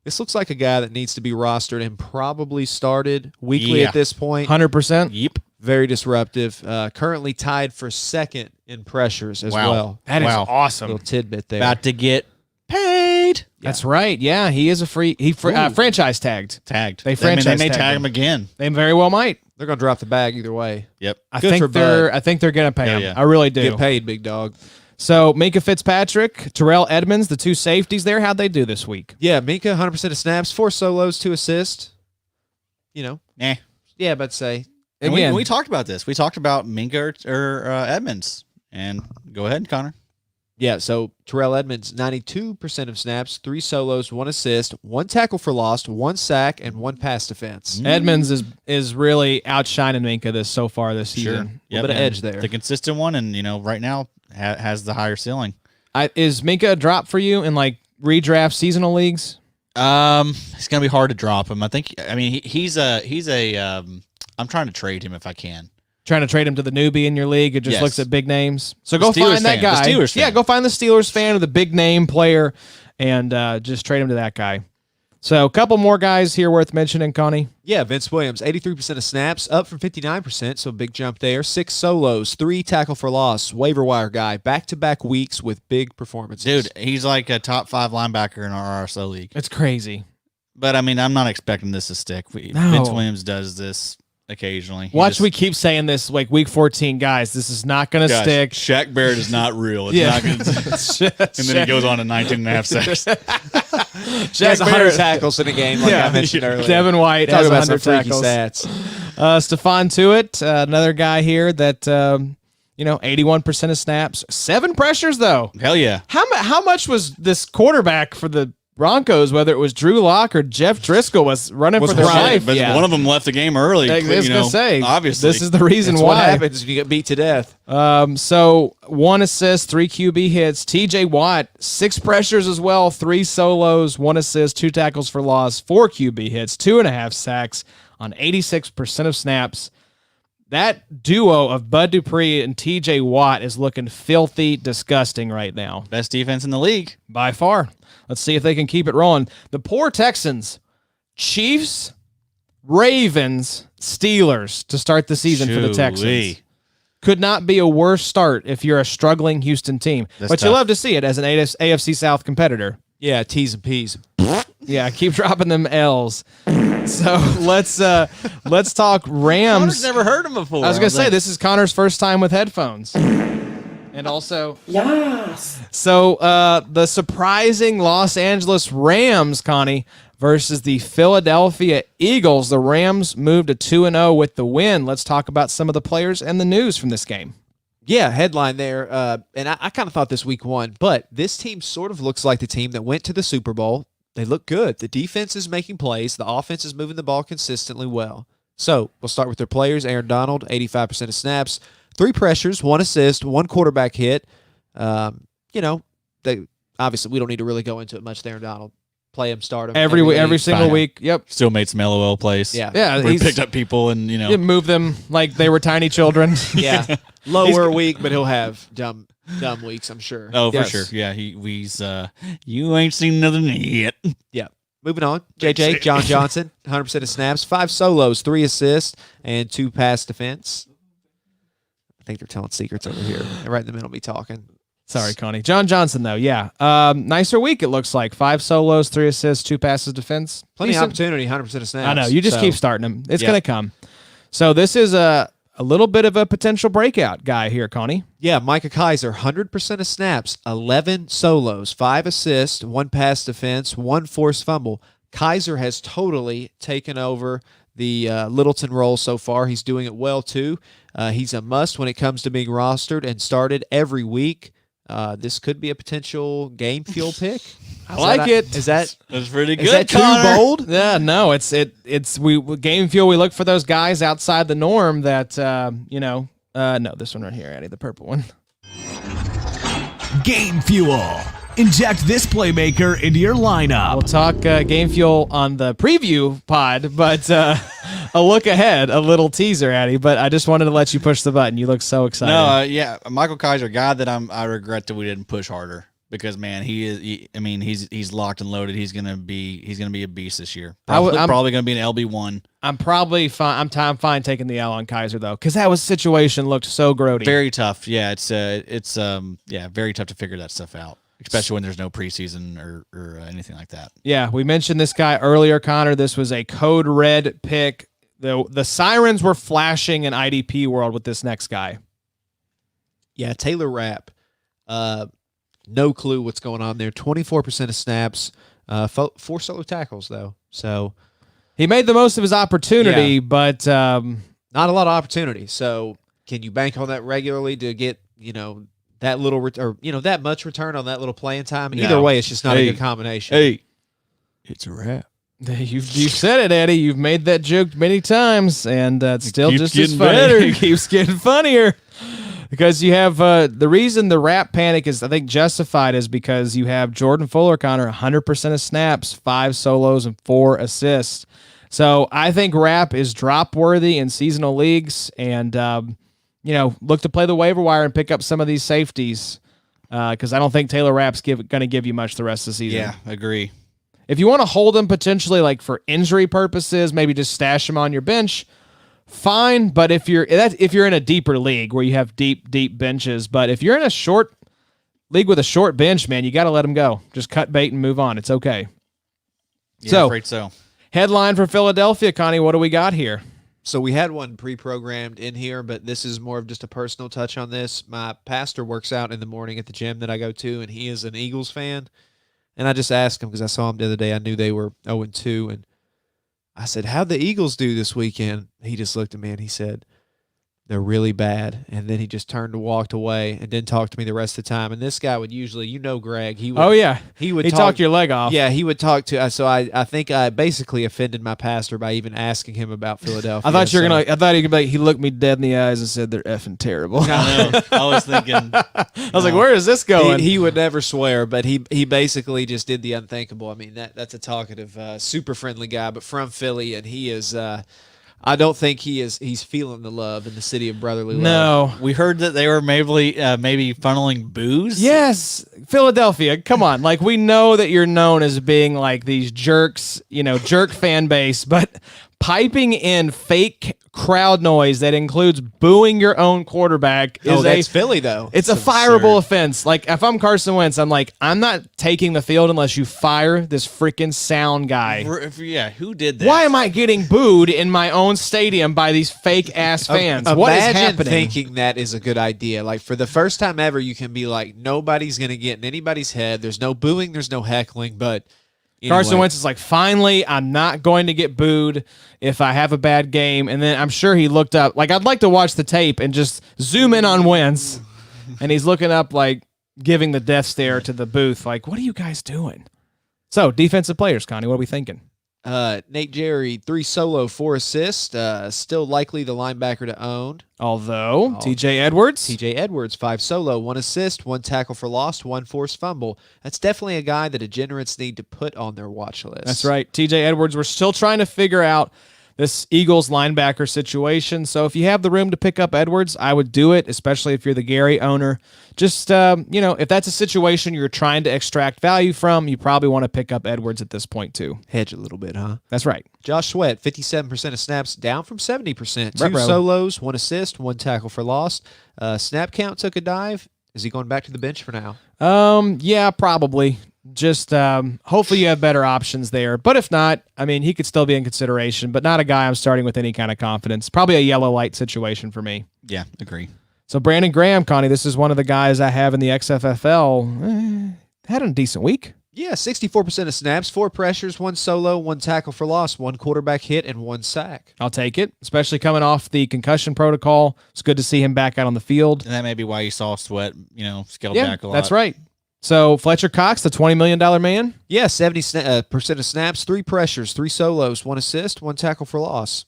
This looks like a guy that needs to be rostered and probably started weekly Yeah. at this point. 100%. Yep. Very disruptive. Currently tied for second in pressures as Wow. well. That is Wow. awesome. Little tidbit there. About to get paid. That's right. Yeah, he is a franchise tagged. Tagged. They I mean, franchise they may tagged tag him. him again. They very well might. They're going to drop the bag either way. Yep. I Good for think they're. Bud. I think they're gonna pay Hell him. yeah. I really do. Get paid, big dog. So Minka Fitzpatrick, Terrell Edmonds, the 2 safeties there. How'd they do this week? Yeah, Minka, 100% of snaps, 4 solos, 2 assists. You know, Nah. yeah, but say And Again, we talked about this. We talked about Minka or Edmonds. And go ahead, Connor. yeah. So Terrell Edmonds, 92% of snaps, 3 solos, 1 assist, 1 tackle for loss, 1 sack, and 1 pass defense. Edmonds is really outshining Minka so far this season. Yep, bit of and edge there. The consistent one, and right now has the higher ceiling. Is Minka a drop for you in like redraft seasonal leagues? It's gonna be hard to drop him. I think. I mean, he's a. I'm trying to trade him if I can. Trying to trade him to the newbie in your league. It just Yes. looks at big names. So The go Steelers find that fan. guy. The Steelers Yeah, fan. go find the Steelers fan or the big name player and just trade him to that guy. So a couple more guys here worth mentioning, Connie. Yeah, Vince Williams, 83% of snaps, up from 59%, so big jump there. 6 solos, 3 tackle for loss, waiver wire guy, back-to-back weeks with big performances. Dude, he's like a top 5 linebacker in our RSO league. It's crazy. But I mean, I'm not expecting this to stick. No. Vince Williams does this occasionally. He Watch, just- we keep saying this like week 14, guys. This is not going to Guys, stick. Shaq Barrett is not real. It's Yeah. not gonna, and then he goes on to 19 and a half sacks. He has 100 Barrett- tackles in a game, like I mentioned earlier. Devin White Talk has about some 100 freaky tackles. stats. Stephon Tuitt, another guy here that 81% of snaps, 7 pressures though. Hell yeah. How much was this quarterback for the Broncos, whether it was Drew Lock or Jeff Driscoll, was running for their life? But Yeah. one of them left the game early. I was you gonna know, say, obviously. this is the reason That's why. what happens when you get beat to death. So 1 assist, 3 QB hits. TJ Watt, 6 pressures as well, 3 solos, 1 assist, 2 tackles for loss, 4 QB hits, 2.5 sacks on 86% of snaps. That duo of Bud Dupree and TJ Watt is looking filthy disgusting right now. Best defense in the league. By far. Let's see if they can keep it rolling. The poor Texans, Chiefs, Ravens, Steelers to start the season for the Texans. Shoo-wee. Could not be a worse start if you're a struggling Houston team. That's But you tough. love to see it as an AFC South competitor. Yeah, T's and P's. Yeah, keep dropping them L's. So let's talk Rams. Connor's never heard him before. I was gonna say this is Connor's first time with headphones. And also, Yes. so the surprising Los Angeles Rams, Connie, versus the Philadelphia Eagles. The Rams moved to 2-0 with the win. Let's talk about some of the players and the news from this game. Yeah, headline there. And I kind of thought this week 1, but this team sort of looks like the team that went to the Super Bowl. They look good. The defense is making plays. The offense is moving the ball consistently well. So we'll start with their players. Aaron Donald, 85% of snaps, 3 pressures, 1 assist, 1 quarterback hit. They obviously we don't need to really go into it much there. Aaron Donald, play him, start him Every week. single Fine. week. Yep. Still made some LOL plays. Yeah, Yeah. Where he He's picked up people and, you move them like they were tiny children. yeah. Lower week, but he'll have dumb weeks, I'm sure. Oh, for Yes. sure. Yeah, he's you ain't seen nothing yet. Yeah. Moving on. JJ, John Johnson, 100% of snaps, 5 solos, 3 assists, and 2 pass defense. think they're telling secrets over here. They're right in the middle of me talking. Sorry, Connie. John Johnson, though, yeah. Nicer week, it looks like. 5 solos, 3 assists, 2 passes defense. Plenty Decent. of opportunity, 100% of snaps. I know. You just So, keep starting him. It's going to come. So this is a little bit of a potential breakout guy here, Connie. Yeah, Micah Kaiser, 100% of snaps, 11 solos, 5 assists, 1 pass defense, 1 forced fumble. Kaiser has totally taken over the Littleton role so far. He's doing it well, too. He's a must when it comes to being rostered and started every week. This could be a potential game fuel pick. I like it. Is that That's pretty good. is that too Connor. bold? Yeah, no, it's we game fuel. We look for those guys outside the norm that no, this one right here, Eddie, the purple one. Game Fuel. Inject this playmaker into your lineup. We'll talk game fuel on the preview pod, but a look ahead, a little teaser, Eddie. But I just wanted to let you push the button. You look so excited. No, yeah, Michael Kaiser, guy that I regret that we didn't push harder because man, he's locked and loaded. He's gonna be a beast this year. I'm Probably gonna be an LB1. I'm probably fine. I'm fine taking the L on Kaiser though, because that situation looked so grody. Very tough. Yeah, it's very tough to figure that stuff out, especially when there's no preseason or anything like that. Yeah, we mentioned this guy earlier, Connor. This was a code red pick. The sirens were flashing in IDP world with this next guy. Yeah, Taylor Rapp. No clue what's going on there. 24% of snaps, 4 solo tackles, though. So He made the most of his opportunity, Yeah. but not a lot of opportunity. So can you bank on that regularly to get, that little that much return on that little playing time? No. Either way, it's just not a Hey. good combination. Hey, it's a wrap. you've said it, Eddie. You've made that joke many times, and it's still keeps just as getting funny. better. It keeps getting funnier. Because you have the reason the rap panic is, I think, justified is because you have Jordan Fuller, Connor, 100% of snaps, 5 solos, and 4 assists. So I think rap is drop worthy in seasonal leagues, and look to play the waiver wire and pick up some of these safeties. Because I don't think Taylor Rapp's going to give you much the rest of the season. Yeah, agree. If you want to hold him potentially like for injury purposes, maybe just stash him on your bench. Fine, but if you're in a deeper league where you have deep benches, but if you're in a short league with a short bench, man, you got to let him go. Just cut bait and move on. It's okay. Yeah, afraid so. Headline for Philadelphia, Connie, what do we got here? So we had one pre-programmed in here, but this is more of just a personal touch on this. My pastor works out in the morning at the gym that I go to, and he is an Eagles fan. And I just asked him because I saw him the other day. I knew they were 0-2, and I said, how'd the Eagles do this weekend? He just looked at me and he said, they're really bad. And then he just turned and walked away and didn't talk to me the rest of the time. And this guy would usually, Greg, he would. Oh, yeah. He would He talk talked your leg off. Yeah, he would talk to. So I think I basically offended my pastor by even asking him about Philadelphia. I thought you were so- I thought he could be like, he looked me dead in the eyes and said they're effing terrible. I know. I was thinking. I was like, where is this going? He would never swear, but he basically just did the unthinkable. I mean, that's a talkative, super friendly guy, but from Philly, and he is. I don't think he's feeling the love in the city of brotherly love. No. We heard that they were maybe funneling booze. Yes, Philadelphia. Come on. Like, we know that you're known as being like these jerks, jerk fan base, but piping in fake crowd noise that includes booing your own quarterback is that's Philly though. It's a fireable offense. Like, if I'm Carson Wentz, I'm like, I'm not taking the field unless you fire this freaking sound guy. Yeah, who did that? Why am I getting booed in my own stadium by these fake ass fans? What is Imagine happening? thinking that is a good idea. Like, for the first time ever, you can be like, nobody's going to get in anybody's head. There's no booing. There's no heckling. But Carson anyway. Wentz is like, finally, I'm not going to get booed if I have a bad game. And then I'm sure he looked up. Like, I'd like to watch the tape and just zoom in on Wentz. And he's looking up, like, giving the death stare to the booth. Like, what are you guys doing? So, defensive players, Connie, what are we thinking? Nate Jerry, 3 solo, 4 assists. Still likely the linebacker to own. Although, TJ Edwards. TJ Edwards, 5 solo, 1 assist, 1 tackle for loss, 1 forced fumble. That's definitely a guy that degenerates need to put on their watch list. That's right. TJ Edwards, we're still trying to figure out this Eagles linebacker situation. So if you have the room to pick up Edwards, I would do it, especially if you're the Gary owner. Just, if that's a situation you're trying to extract value from, you probably want to pick up Edwards at this point too. Hedge a little bit, huh? That's right. Josh Sweat, 57% of snaps, down from 70%. Two Ruh-roh. solos, 1 assist, 1 tackle for loss. Snap count took a dive. Is he going back to the bench for now? Yeah, probably. Just hopefully you have better options there. But if not, I mean, he could still be in consideration, but not a guy I'm starting with any kind of confidence. Probably a yellow light situation for me. Yeah, agree. So Brandon Graham, Connie, this is one of the guys I have in the XFFL. Had a decent week. Yeah, 64% of snaps, 4 pressures, 1 solo, 1 tackle for loss, 1 quarterback hit, and 1 sack. I'll take it, especially coming off the concussion protocol. It's good to see him back out on the field. And that may be why you saw Sweat, scaled back a lot. That's right. So Fletcher Cox, the $20 million man. Yeah, 70% of snaps, 3 pressures, 3 solos, 1 assist, 1 tackle for loss.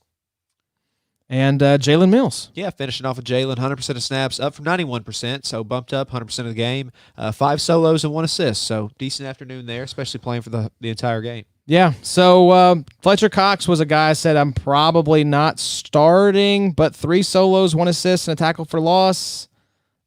And Jalen Mills. Yeah, finishing off with Jalen, 100% of snaps, up from 91%, so bumped up 100% of the game. 5 solos and 1 assist, so decent afternoon there, especially playing for the entire game. Yeah, so Fletcher Cox was a guy I said I'm probably not starting, but 3 solos, 1 assist, and a tackle for loss.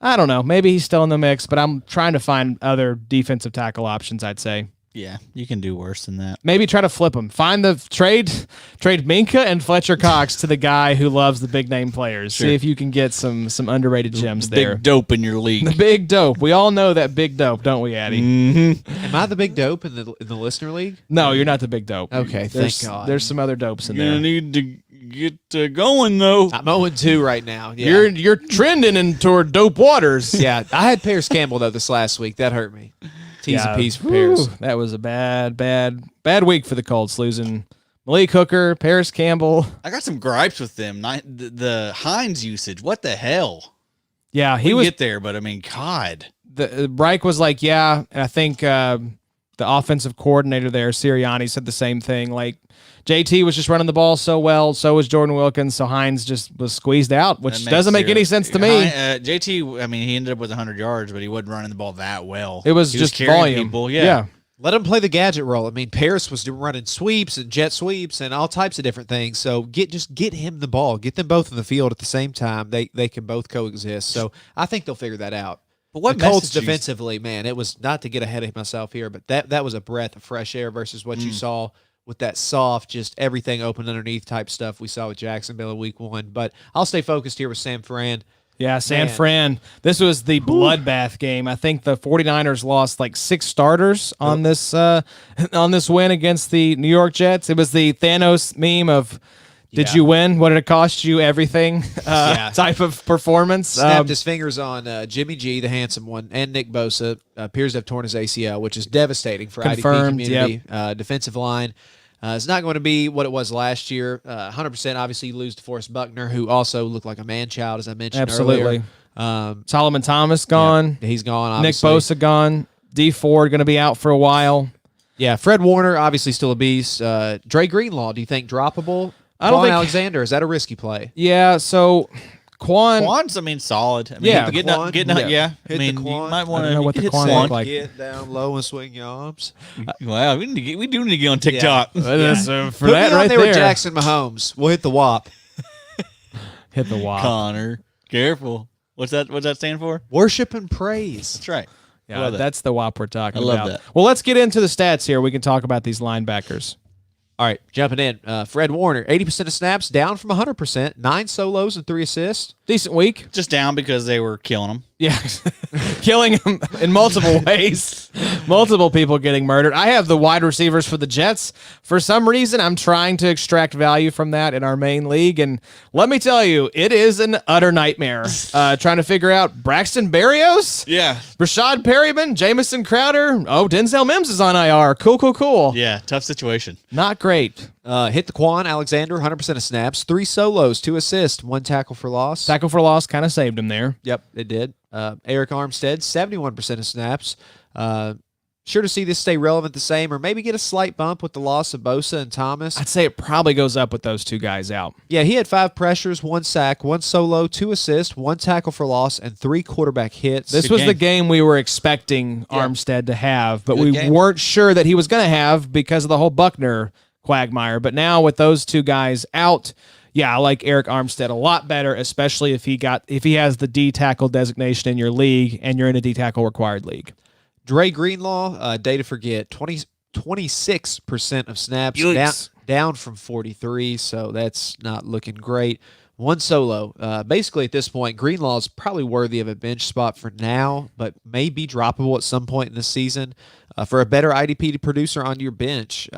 I don't know. Maybe he's still in the mix, but I'm trying to find other defensive tackle options, I'd say. Yeah, you can do worse than that. Maybe try to flip him. Find the trade Minka and Fletcher Cox to the guy who loves the big name players. Sure. See if you can get some underrated gems there. Big dope in your league. The big dope. We all know that big dope, don't we, Addy? Mm-hmm. Am I the big dope in the listener league? No, you're not the big dope. Okay, there's, thank God. There's some other dopes in You're there. gonna need to get going though. I'm 0-2 right now. Yeah. You're trending in toward dope waters. Yeah, I had Paris Campbell, though, this last week. That hurt me. T's and P's for Paris. That was a bad week for the Colts, losing Malik Hooker, Paris Campbell. I got some gripes with them. The Hines usage. What the hell? Yeah, He he was. get there, but I mean, God. The Reich was like, yeah, and I think the offensive coordinator there, Sirianni, said the same thing. Like, JT was just running the ball so well, so was Jordan Wilkins, so Hines just was squeezed out, which That doesn't make makes any sense to me. JT, I mean, he ended up with 100 yards, but he wasn't running the ball that well. It was He just carrying volume. people. Yeah. Let him play the gadget role. I mean, Paris was running sweeps and jet sweeps and all types of different things. So get him the ball. Get them both in the field at the same time. They can both coexist. So I think they'll figure that out. But what the Colts message you- defensively, man, it was not to get ahead of myself here, but that was a breath of fresh air versus what you saw with that soft, just everything open underneath type stuff we saw with Jacksonville in week 1. But I'll stay focused here with Sam Fran. Yeah, San Man. Fran. This was the bloodbath game. I think the 49ers lost like 6 starters on this win against the New York Jets. It was the Thanos meme of, did you win? What did it cost you? Everything type of performance. Snapped his fingers on Jimmy G, the handsome one, and Nick Bosa. Appears to have torn his ACL, which is devastating for Confirmed, IDP community. Defensive line. It's not going to be what it was last year. 100%, obviously, you lose to Forrest Buckner, who also looked like a man-child, as I mentioned Absolutely. earlier. Solomon Thomas gone. He's gone, Nick obviously. Bosa gone. D Ford going to be out for a while. Yeah, Fred Warner, obviously still a beast. Dre Greenlaw, do you think droppable? I don't Quan think- Alexander, is that a risky play? Yeah, so Quan's, I mean, solid. I mean, Yeah. getting up, yeah. Hit I mean, the you Quan. might I want don't know what to the hit Quan Quan. look like. Get down low and swing your arms. Wow, we do need to get on TikTok. For Put that me right on there there. with Jackson Mahomes. We'll hit the WAP. Hit the wall. Connor, careful. What's that stand for? Worship and praise. That's right. Yeah, Love that. that's the WAP we're talking I love about. that. Well, let's get into the stats here. We can talk about these linebackers. All right, jumping in. Fred Warner, 80% of snaps, down from 100%. 9 solos and 3 assists. Decent week. Just down because they were killing him. Yeah, killing him in multiple ways. Multiple people getting murdered. I have the wide receivers for the Jets. For some reason, I'm trying to extract value from that in our main league. And let me tell you, it is an utter nightmare. Trying to figure out Braxton Berrios, Yeah. Rashad Perryman, Jamison Crowder. Oh, Denzel Mims is on IR. Cool. Yeah, tough situation. Not great. Hit the Quan Alexander, 100% of snaps. 3 solos, 2 assists, 1 tackle for loss. Tackle for loss kind of saved him there. Yep, it did. Eric Armstead, 71% of snaps. Sure to see this stay relevant the same, or maybe get a slight bump with the loss of Bosa and Thomas. I'd say it probably goes up with those two guys out. Yeah, he had 5 pressures, 1 sack, 1 solo, 2 assists, 1 tackle for loss, and 3 quarterback hits. This Good was game. the game we were expecting Armstead to have, but Good we game. weren't sure that he was going to have because of the whole Buckner quagmire. But now with those two guys out, yeah, I like Eric Armstead a lot better, especially if he has the D tackle designation in your league and you're in a D tackle required league. Dre Greenlaw, day to forget, 26% of snaps, down from 43, so that's not looking great. One solo. Basically, at this point, Greenlaw is probably worthy of a bench spot for now, but may be droppable at some point in the season. For a better IDP producer on your bench,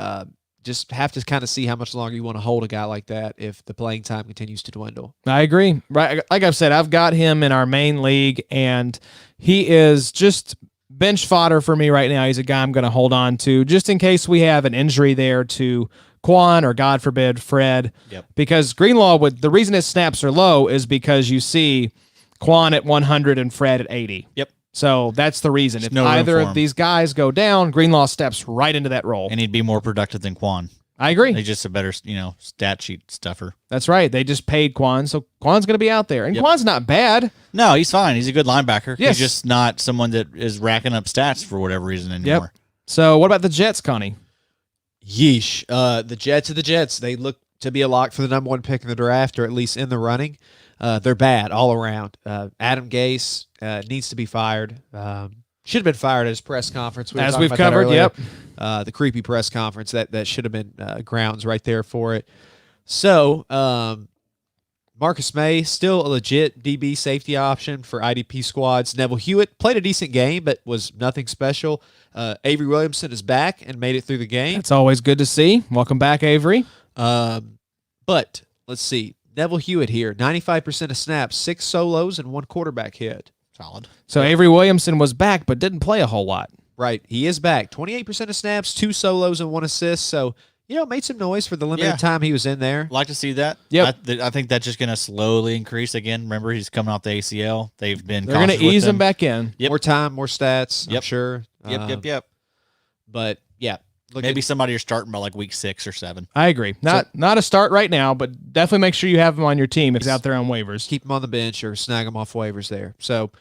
just have to kind of see how much longer you want to hold a guy like that if the playing time continues to dwindle. I agree. Right, like I've said, I've got him in our main league, and he is just bench fodder for me right now. He's a guy I'm going to hold on to just in case we have an injury there to Quan or, God forbid, Fred. Yep. Because Greenlaw, the reason his snaps are low is because you see Quan at 100 and Fred at 80. Yep. So that's the reason. There's if no room either for of him. these guys go down, Greenlaw steps right into that role. And he'd be more productive than Quan. I agree. He's just a better, stat sheet stuffer. That's right. They just paid Quan, so Quan's going to be out there. And Quan's not bad. No, he's fine. He's a good linebacker. Yes. He's just not someone that is racking up stats for whatever reason anymore. Yep. So what about the Jets, Connie? Yeesh. The Jets are the Jets. They look to be a lock for the number one pick in the draft, or at least in the running. They're bad all around. Adam Gase needs to be fired. Should have been fired at his press conference. We were As talking we've about that covered, earlier. yep. The creepy press conference, that should have been grounds right there for it. So, Marcus May, still a legit DB safety option for IDP squads. Neville Hewitt played a decent game, but was nothing special. Avery Williamson is back and made it through the game. It's always good to see. Welcome back, Avery. But let's see. Neville Hewitt here, 95% of snaps, 6 solos, and 1 quarterback hit. Solid. So Avery Williamson was back, but didn't play a whole lot. Right. He is back. 28% of snaps, 2 solos, and 1 assist. So, made some noise for the limited time he was in there. Like to see that. Yep. I think that's just going to slowly increase again. Remember, he's coming off the ACL. They're going to ease him back in. Yep. More time, more stats, I'm Yep. sure. Yep. But, yeah. Maybe somebody you're starting by like week 6 or 7. I agree. Not a start right now, but definitely make sure you have him on your team if he's out there on waivers. Keep him on the bench or snag him off waivers there. So,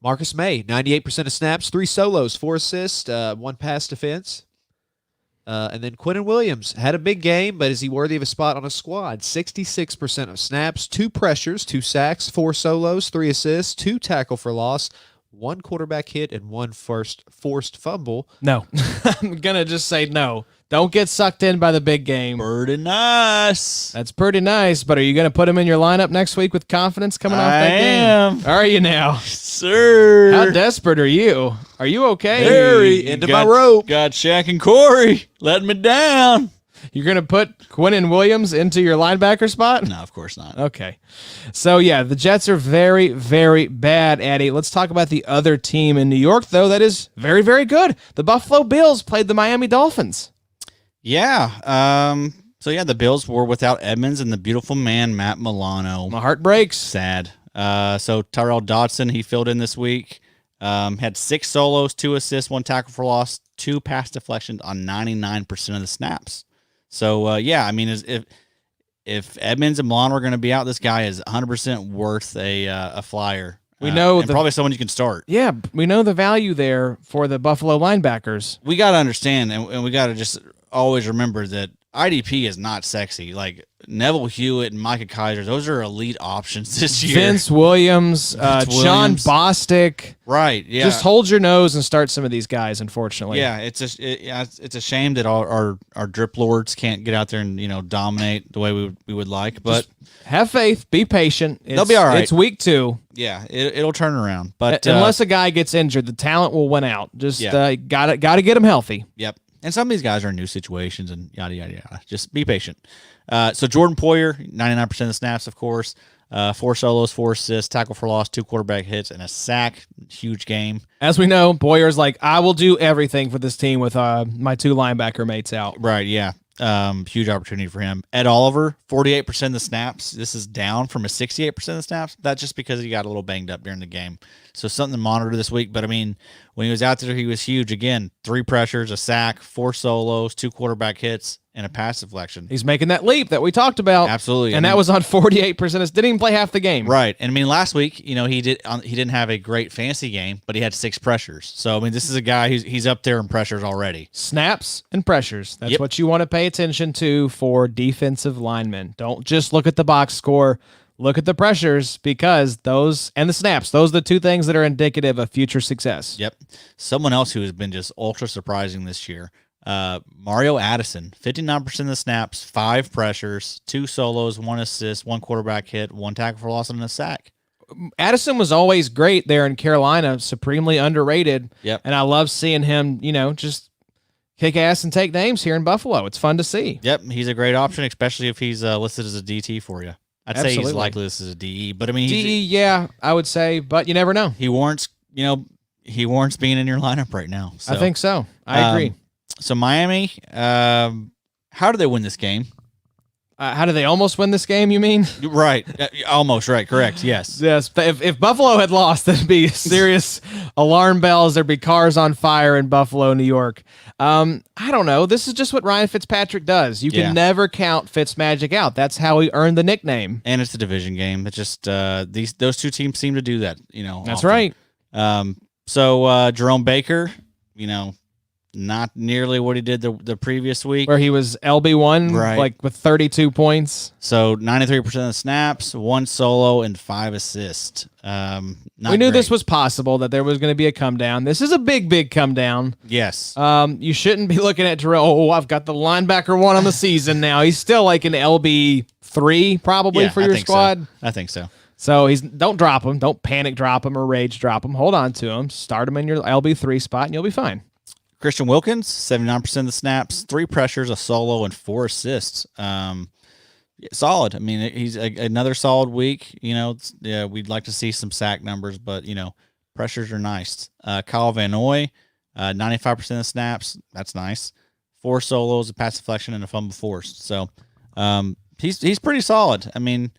Marcus May, 98% of snaps, 3 solos, 4 assists, 1 pass defense. And then Quinnen Williams had a big game, but is he worthy of a spot on a squad? 66% of snaps, 2 pressures, 2 sacks, 4 solos, 3 assists, 2 tackle for loss, 1 quarterback hit, and 1 forced fumble. No. I'm going to just say no. Don't get sucked in by the big game. Pretty nice. That's pretty nice, but are you going to put him in your lineup next week with confidence coming off that I am. game? Are you now? Sir. How desperate are you? Are you okay? Very into my rope. Got Shaq and Corey letting me down. You're going to put Quinnen Williams into your linebacker spot? No, of course not. Okay. So, yeah, the Jets are very, very bad, Eddie. Let's talk about the other team in New York, though, that is very, very good. The Buffalo Bills played the Miami Dolphins. Yeah. The Bills were without Edmonds and the beautiful man, Matt Milano. My heart breaks. Sad. So Tyrell Dodson, he filled in this week. Had 6 solos, 2 assists, 1 tackle for loss, 2 pass deflections on 99% of the snaps. So, if Edmonds and Milano are going to be out, this guy is 100% worth a flyer. We know and probably someone you can start. Yeah, we know the value there for the Buffalo linebackers. We got to understand, and we got to just always remember that IDP is not sexy. Like Neville Hewitt and Micah Kaiser, those are elite options this year. Vince Williams, John Williams. Bostic. Right, yeah. Just hold your nose and start some of these guys, unfortunately. Yeah, it's a shame that our drip lords can't get out there and dominate the way we would like. But just have faith, be patient. They'll be all right. It's week 2. yeah, it'll turn around. But unless a guy gets injured, the talent will win out. Just Yeah. gotta get him healthy. Yep. And some of these guys are in new situations and yada, yada, yada. Just be patient. So Jordan Poyer, 99% of the snaps, of course. 4 solos, 4 assists, tackle for loss, 2 quarterback hits, and a sack. Huge game. As we know, Boyer's like, I will do everything for this team with my 2 linebacker mates out. Right, yeah. Huge opportunity for him. Ed Oliver, 48% of the snaps. This is down from a 68% of the snaps. That's just because he got a little banged up during the game. So something to monitor this week. But I mean, when he was out there, he was huge. Again, 3 pressures, a sack, 4 solos, 2 quarterback hits, and a pass deflection. He's making that leap that we talked about. Absolutely. And that was on 48%. Didn't even play half the game. Right. And I mean, last week, he didn't have a great fantasy game, but he had 6 pressures. So I mean, this is a guy he's up there in pressures already. Snaps and pressures. That's Yep. what you want to pay attention to for defensive linemen. Don't just look at the box score. Look at the pressures, because those and the snaps, those are the 2 things that are indicative of future success. Yep. Someone else who has been just ultra surprising this year, Mario Addison, 59% of the snaps, 5 pressures, 2 solos, 1 assist, 1 quarterback hit, 1 tackle for loss, and a sack. Addison was always great there in Carolina, supremely underrated. Yep. And I love seeing him, just kick ass and take names here in Buffalo. It's fun to see. Yep, he's a great option, especially if he's listed as a DT for you. I'd say he's Absolutely. likely listed as a DE, but I mean, DE, yeah, I would say, but you never know. he warrants being in your lineup right now. So, I think so. I agree. So Miami, how do they win this game? How do they almost win this game, you mean? Right, almost right. Correct. Yes. Yes. If Buffalo had lost, there'd be serious alarm bells. There'd be cars on fire in Buffalo, New York. I don't know. This is just what Ryan Fitzpatrick does. You can Yeah. never count Fitzmagic out. That's how he earned the nickname. And it's a division game. It's just those 2 teams seem to do that. That's often. right. So Jerome Baker, not nearly what he did the previous week. Where he was LB1, Right. like with 32 points. So 93% of the snaps, 1 solo, and 5 assists. We knew this was possible, that there was going to be a come down. This is a big, big come down. Yes. You shouldn't be looking at Jerome. Oh, I've got the linebacker 1 on the season now. He's still like an LB3 probably for I your think squad. So. I think so. So don't drop him. Don't panic drop him or rage drop him. Hold on to him. Start him in your LB3 spot, and you'll be fine. Christian Wilkins, 79% of the snaps, 3 pressures, a solo, and 4 assists. Solid. I mean, he's another solid week. We'd like to see some sack numbers, but pressures are nice. Kyle Van Noy, 95% of the snaps. That's nice. 4 solos, a pass deflection, and a fumble forced. So he's pretty solid. I mean,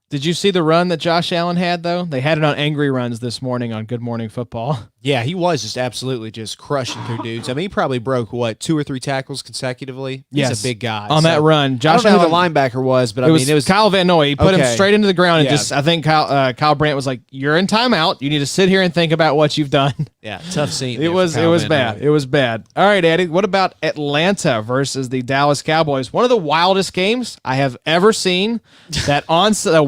Did you see the run that Josh Allen had, though? They had it on Angry Runs this morning on Good Morning Football. Yeah, he was just absolutely just crushing through dudes. I mean, he probably broke, 2 or 3 tackles consecutively? He's Yes. a big guy. On that run. I Josh don't know who Allen, the linebacker was, but it was Kyle Van Noy. He put him Okay. straight into the ground and Yeah. just, I think Kyle Brandt was like, "You're in timeout. You need to sit here and think about what you've done." yeah, tough scene. It was bad. It was bad. All right, Eddie, what about Atlanta versus the Dallas Cowboys? One of the wildest games I have ever seen. That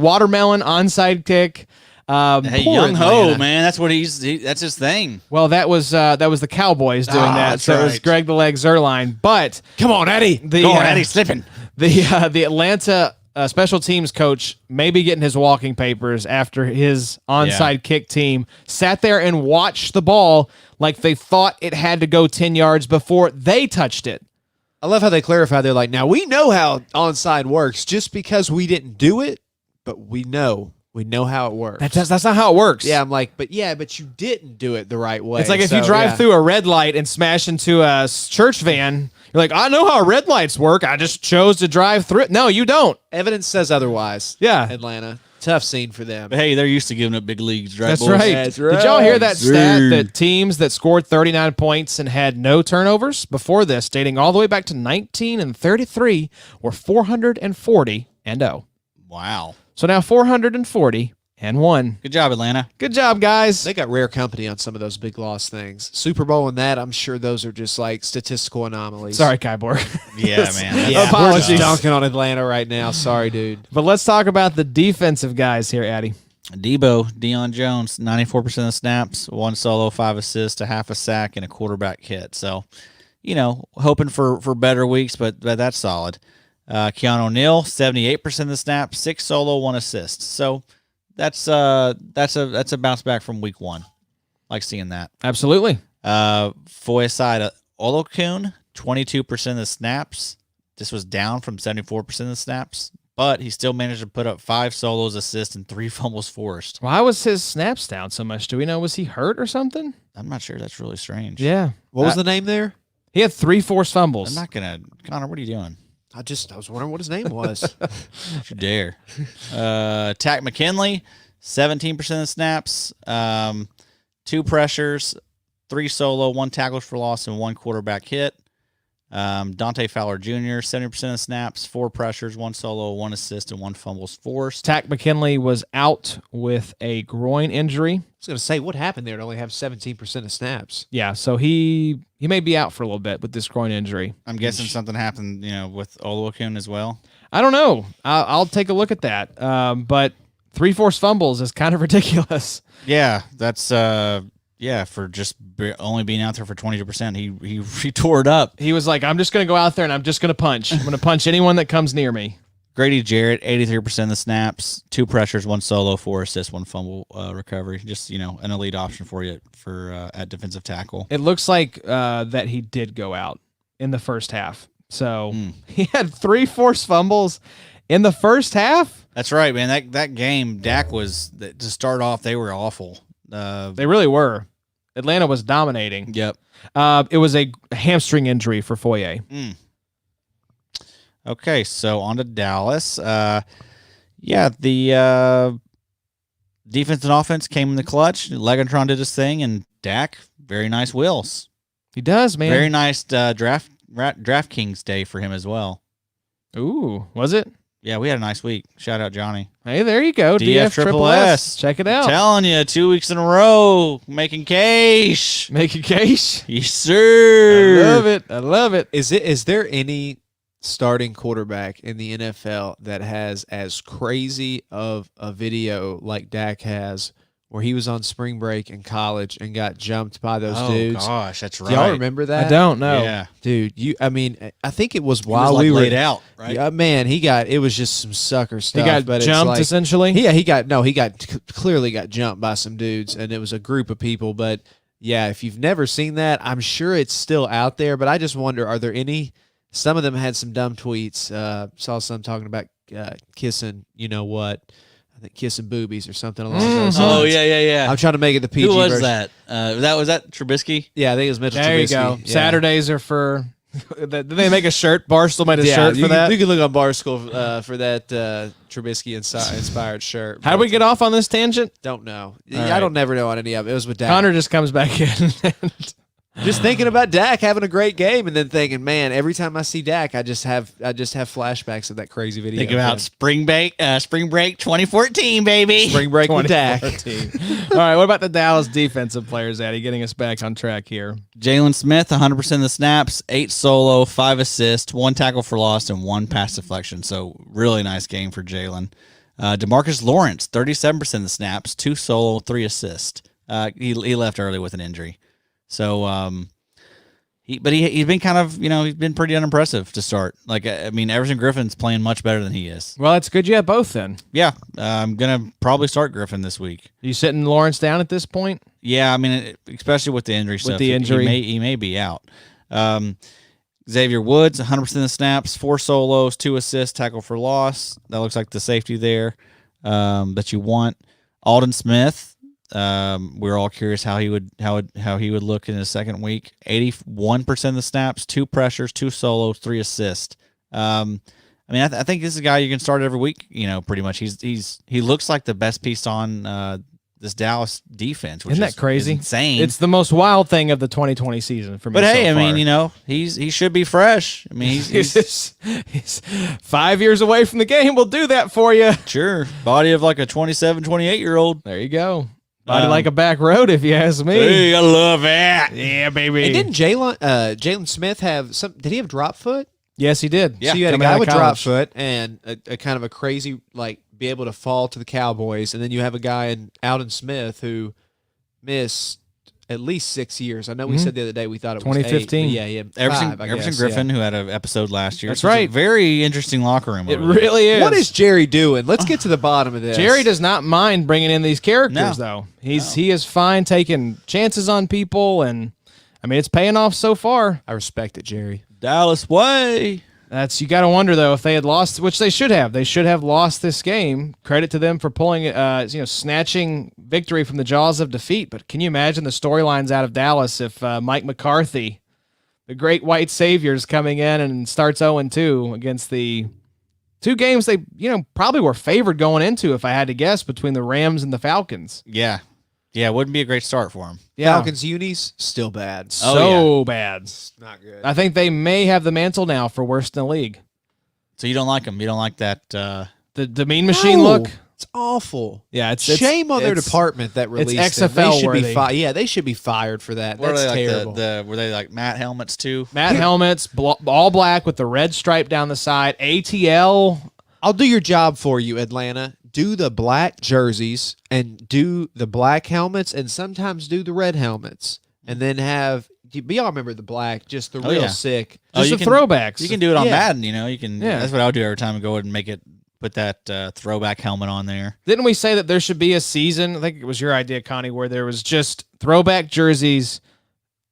watermelon onside kick. hey, poor young ho, Atlanta. man. That's what that's his thing. Well, that was the Cowboys doing that. that's So it was right. Greg the Leg Zerline. But Come on, Eddie. Go on, Eddie, slipping. the Atlanta special teams coach may be getting his walking papers after his onside kick team sat there and watched the ball like they thought it had to go 10 yards before they touched it. I love how they clarify. They're like, now we know how onside works just because we didn't do it, but we know how it works. That's not how it works. Yeah, I'm like, but you didn't do it the right way. It's like if So, you drive yeah. through a red light and smash into a church van, you're like, I know how red lights work. I just chose to drive through it. No, you don't. Evidence says otherwise. Yeah. Atlanta. Tough scene for them. But hey, they're used to giving up big leagues, right? That's boys? right. That's Did y'all hear that Sir. stat that teams that scored 39 points and had no turnovers before this, dating all the way back to 19 and 33, were 440-0. Wow. So now 440-1. Good job, Atlanta. Good job, guys. They got rare company on some of those big loss things. Super Bowl and that, I'm sure those are just like statistical anomalies. Sorry, Kybor. Yeah, man. Yeah, Apologies. we're just dunking on Atlanta right now. Sorry, dude. But let's talk about the defensive guys here, Addy. Deion Jones, 94% of the snaps, 1 solo, 5 assists, a half a sack, and a quarterback hit. So, hoping for better weeks, but that's solid. Keanu O'Neal, 78% of the snaps, 6 solo, 1 assist. So that's a bounce back from week 1. Like seeing that. Absolutely. Foyeside Olokun, 22% of the snaps. This was down from 74% of the snaps, but he still managed to put up 5 solos, assists, and 3 fumbles forced. Why was his snaps down so much? Do we know? Was he hurt or something? I'm not sure. That's really strange. Yeah. What was the name there? He had 3 forced fumbles. I'm not going to. Connor, what are you doing? I was wondering what his name was. Don't you dare. Tack McKinley, 17% of the snaps. 2 pressures, 3 solo, 1 tackles for loss, and 1 quarterback hit. Dante Fowler Jr., 70% of snaps, 4 pressures, 1 solo, 1 assist, and 1 fumbles forced. Tack McKinley was out with a groin injury. I was going to say, what happened there to only have 17% of snaps? Yeah, so he may be out for a little bit with this groin injury. I'm guessing something happened, with Oluokun as well. I don't know. I'll take a look at that. But 3 forced fumbles is kind of ridiculous. Yeah, that's for just only being out there for 22%. He tore it up. He was like, I'm just going to go out there and I'm just going to punch. I'm going to punch anyone that comes near me. Grady Jarrett, 83% of the snaps, 2 pressures, 1 solo, 4 assists, 1 fumble recovery. Just, an elite option for you at defensive tackle. It looks like that he did go out in the first half. So he had 3 forced fumbles in the first half. That's right, man. That game, Dak was, to start off, they were awful. They really were. Atlanta was dominating. Yep. It was a hamstring injury for Foye. Okay, so on to Dallas. The defense and offense came in the clutch. Legatron did his thing, and Dak, very nice wheels. He does, man. Very nice DraftKings day for him as well. Ooh, was it? Yeah, we had a nice week. Shout out Johnny. Hey, there you go. DF Check it out. Telling you, 2 weeks in a row, making cash. Make a case. Yes, sir. I love it. Is there any starting quarterback in the NFL that has as crazy of a video like Dak has, where he was on spring break in college and got jumped by those dudes? Oh gosh, that's right. Do y'all remember that? I don't know. Yeah, dude. I think it was he while was we were laid out, right? Yeah, man, it was just some sucker stuff. He got but jumped it's like, essentially. Yeah, clearly got jumped by some dudes, and it was a group of people. But yeah, if you've never seen that, I'm sure it's still out there. But I just wonder, are there any? Some of them had some dumb tweets. Saw some talking about kissing, I think kissing boobies or something along those lines. Oh yeah. I'm trying to make it the PG Who was version. that? Was that Trubisky? Yeah, I think it was Mitchell There you Trubisky. go. Yeah. Saturdays are for. Did they make a shirt? Barstool made a shirt for you, that. You can look on Barstool for that Trubisky inspired shirt. How did we get off on this tangent? Don't know. right. I don't never know on any of it. It was with Dak. Connor just comes back in. Just thinking about Dak having a great game, and then thinking, man, every time I see Dak, I just have flashbacks of that crazy video. Think about spring break 2014, baby. spring break with Dak. 2014. All right, what about the Dallas defensive players, Addy? Getting us back on track here. Jalen Smith, 100% of the snaps, 8 solo, 5 assists, 1 tackle for loss, and 1 pass deflection. So really nice game for Jalen. DeMarcus Lawrence, 37% of the snaps, 2 solo, 3 assists. He left early with an injury. So, he's been kind of, he's been pretty unimpressive to start. Like, Everson Griffin's playing much better than he is. Well, it's good you have both then. Yeah, I'm going to probably start Griffin this week. Are you sitting Lawrence down at this point? Yeah, especially with the injury stuff. the injury. He may be out. Xavier Woods, 100% of the snaps, 4 solos, 2 assists, tackle for loss. That looks like the safety there that you want. Alden Smith. We're all curious how he would look in his second week. 81% of the snaps, 2 pressures, 2 solos, 3 assists. I think this is a guy you can start every week. Pretty much. He looks like the best piece on this Dallas defense. Which Isn't that crazy? is insane. It's the most wild thing of the 2020 season for me. But hey, so far. he should be fresh. He's he's 5 years away from the game. We'll do that for you. sure body of like a 27, 28-year-old. There you go. Body like a back road, if you ask me. Hey, I love that. Yeah, baby. And didn't Jalen Smith have some? Did he have drop foot? Yes, he did. Yeah. So you had a Coming out guy of with drop college. foot and a kind of a crazy, be able to fall to the Cowboys, and then you have a guy in Alden Smith who missed at least 6 years. I know we said the other day we thought it was 2015. 8, but yeah, he had Everson 5, I guess, Griffin, who had an episode last year. That's So it's a right. very interesting locker room. It over there. really is. What is Jerry doing? Let's get to the bottom of this. Jerry does not mind bringing in these characters, though. He is fine taking chances on people, and it's paying off so far. I respect it, Jerry. Dallas way. You got to wonder though if they had lost, which they should have. They should have lost this game. Credit to them for pulling, snatching victory from the jaws of defeat. But can you imagine the storylines out of Dallas if Mike McCarthy, the great white savior, is coming in and starts 0-2 against the 2 games they probably were favored going into, if I had to guess, between the Rams and the Falcons. Yeah. Yeah, it wouldn't be a great start for him. Yeah. Falcons unis still bad. So bad. Not good. I think they may have the mantle now for worst in the league. So you don't like him. You don't like that. The mean machine look. It's awful. Yeah, it's shame on their it's- department that released XFL them. They should worthy. be yeah, they should be fired for that. What That's are they like terrible. were they like matte helmets too? Matte helmets, all black with the red stripe down the side. ATL. I'll do your job for you, Atlanta. Do the black jerseys and do the black helmets and sometimes do the red helmets. And then y'all remember the black, just the real yeah. sick. Just you the can- throwbacks. You can do it on Yeah. Madden. You know, you can. Yeah. That's what I would do every time. I go ahead and put that throwback helmet on there. Didn't we say that there should be a season? I think it was your idea, Connie, where there was just throwback jerseys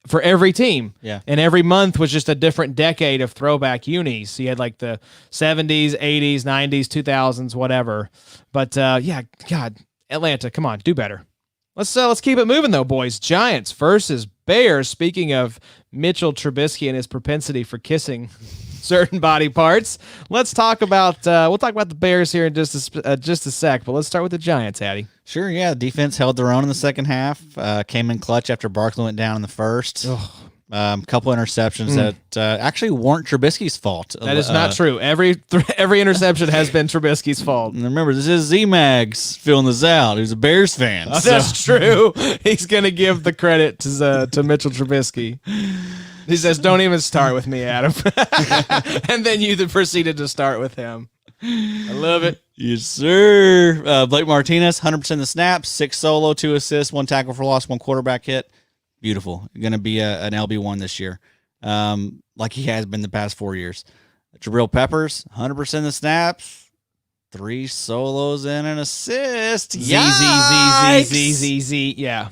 for every team. Yeah. And every month was just a different decade of throwback unis. So you had like the 70s, 80s, 90s, 2000s, whatever. But yeah, God, Atlanta, come on, do better. Let's keep it moving though, boys. Giants versus Bears. Speaking of Mitchell Trubisky and his propensity for kissing certain body parts, let's talk about we'll talk about the Bears here in just a sec. But let's start with the Giants, Addy. Sure, yeah. The defense held their own in the second half. Came in clutch after Barkley went down in the first. Couple interceptions that actually weren't Trubisky's fault. That is not true. Every interception has been Trubisky's fault. And remember, this is Z-Mags filling this out. He's a Bears fan. so- That's true. He's gonna give the credit to Mitchell Trubisky. He says, "Don't even start with me, Adam." And then you proceeded to start with him. I love it. Yes, sir. Blake Martinez, 100% of the snaps, 6 solo, 2 assists, 1 tackle for loss, 1 quarterback hit. Beautiful. Going to be an LB1 this year, like he has been the past 4 years. Jabril Peppers, 100% of the snaps, 3 solos and an assist. Z. Yeah.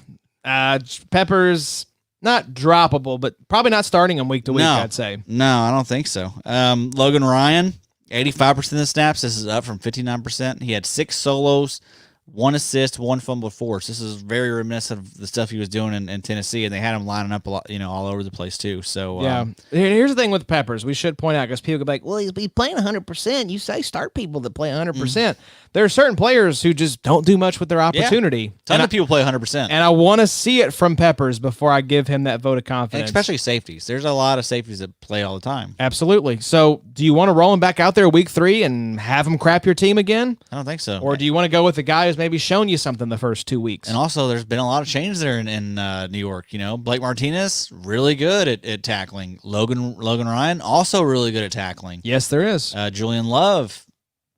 Peppers, not droppable, but probably not starting him week to week, No. I'd say. No, I don't think so. Logan Ryan, 85% of the snaps. This is up from 59%. He had 6 solos, 1 assist, 1 fumble force. This is very reminiscent of the stuff he was doing in Tennessee, and they had him lining up a lot, all over the place too. So Yeah. Here's the thing with Peppers. We should point out because people could be like, well, he's playing 100%. You say start people that play 100%. There are certain players who just don't do much with their opportunity. ton of people play 100%, And I want to see it from Peppers before I give him that vote of and confidence. especially safeties. There's a lot of safeties that play all the time. Absolutely. So do you want to roll him back out there week 3 and have him crap your team again? I don't think so. Or do you want to go with the guy who's maybe shown you something the first 2 weeks? And also, there's been a lot of change there in New York. Blake Martinez, really good at tackling. Logan Ryan, also really good at tackling. Yes, there is. Julian Love,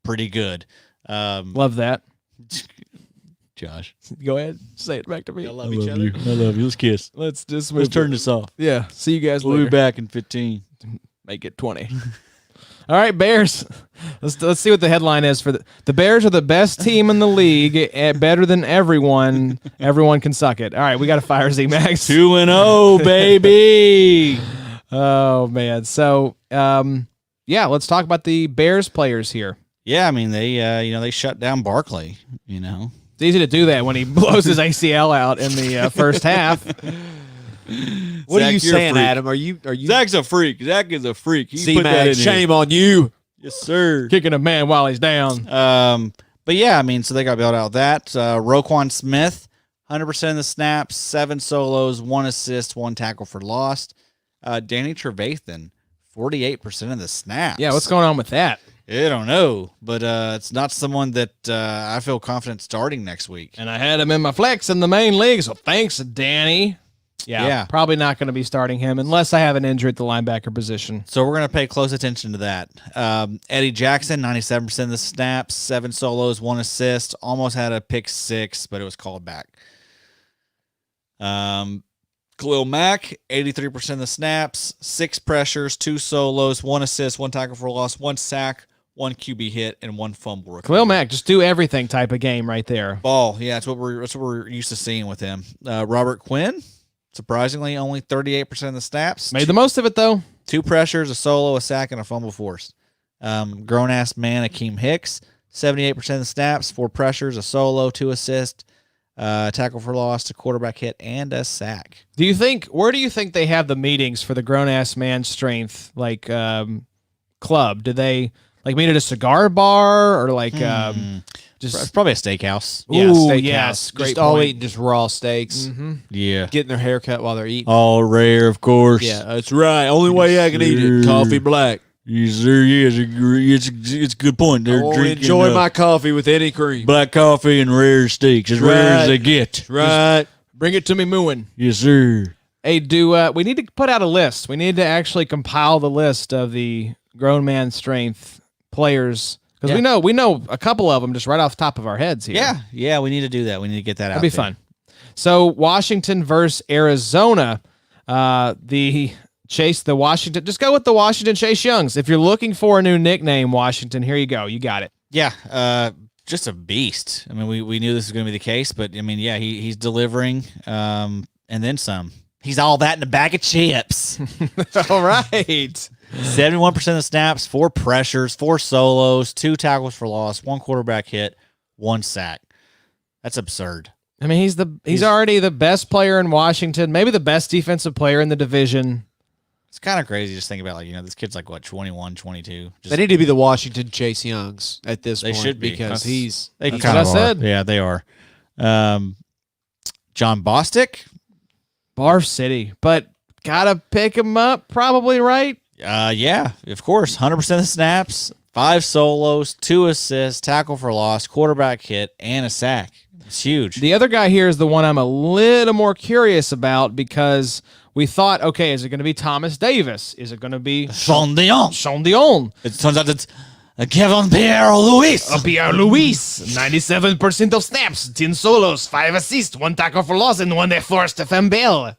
pretty good. Love that. Josh, Go ahead. Say it back to me. I love you. I love you. Let's kiss. Let's just Let's turn this off. Yeah. See you guys We'll later. be back in 15. Make it 20. All right, Bears. Let's see what the headline is for the Bears are the best team in the league, better than everyone. Everyone can suck it. All right, we got to fire Z-Max. 2-0, baby. Oh man. So, yeah, let's talk about the Bears players here. Yeah, I mean they shut down Barkley. It's easy to do that when he blows his ACL out in the first half. What Zach, are you you're a saying, freak. Adam? Are you Zach's a freak. Zach is a freak. He put that in C-Max, here. shame on you. Yes, sir. Kicking a man while he's down. But yeah, I mean, so they got bailed out that. Roquan Smith, 100% of the snaps, 7 solos, 1 assist, 1 tackle for loss. Danny Trevathan, 48% of the snaps. Yeah, what's going on with that? I don't know, but it's not someone that I feel confident starting next week. And I had him in my flex in the main league, so thanks, Danny. Yeah, probably not going to be starting him unless I have an injury at the linebacker position. So we're going to pay close attention to that. Eddie Jackson, 97% of the snaps, 7 solos, 1 assist, almost had a pick 6, but it was called back. Khalil Mack, 83% of the snaps, 6 pressures, 2 solos, 1 assist, 1 tackle for loss, 1 sack, 1 QB hit, and 1 fumble recovery. Khalil Mack, just do everything type of game right there. Ball, yeah, that's what we're used to seeing with him. Robert Quinn, surprisingly, only 38% of the snaps. Made the most of it, though. 2 pressures, a solo, a sack, and a fumble forced. Grown-ass man, Akeem Hicks, 78% of the snaps, 4 pressures, a solo, 2 assists, tackle for loss, a quarterback hit, and a sack. Where do you think they have the meetings for the grown-ass man strength, club? Do they, meet at a cigar bar or Just Probably a steakhouse. Yeah, Ooh, steakhouse. yes, great Just all point. eating just raw steaks, Yeah. getting their hair cut while they're eating. All rare, of course. Yeah, that's right. Only way I can eat it, coffee black. Yes, sir. Yeah, it's a good point. I They're won't drinking enjoy my coffee with any cream. black coffee and rare steaks, as rare as Right. they get. Right. bring it to me mooing. Yes, sir. Hey, we need to put out a list. We need to actually compile the list of the grown man strength players because we know a couple of them just right off the top of our heads here. Yeah, we need to do that. We need to get that out That'd be there. fun. So Washington versus Arizona. The Washington. Just go with the Washington Chase Youngs. If you're looking for a new nickname, Washington, here you go. You got it. Yeah, just a beast. I mean, we knew this was going to be the case, but I mean, yeah, he's delivering, and then some. He's all that in a bag of chips. All right. 71% of the snaps, 4 pressures, 4 solos, 2 tackles for loss, 1 quarterback hit, 1 sack. That's absurd. I mean, he's already the best player in Washington, maybe the best defensive player in the division. It's kind of crazy just think about, like, this kid's like, what, 21, 22? Just, They need to be the Washington Chase Youngs at this They point should be. because That's- he's they That's kind what of I are. said. Yeah, they are. John Bostic? Bar City, but gotta pick him up probably, right? Yeah, of course. 100% of the snaps, 5 solos, 2 assists, tackle for loss, quarterback hit, and a sack. It's huge. The other guy here is the one I'm a little more curious about because we thought, okay, is it going to be Thomas Davis? Is it going to be Sean Dion. Sean Dion? It turns out it's Kevin Pierre-Louis. Pierre Luis, 97% of snaps, 10 solos, 5 assists, 1 tackle for loss, and 1 forced fumble.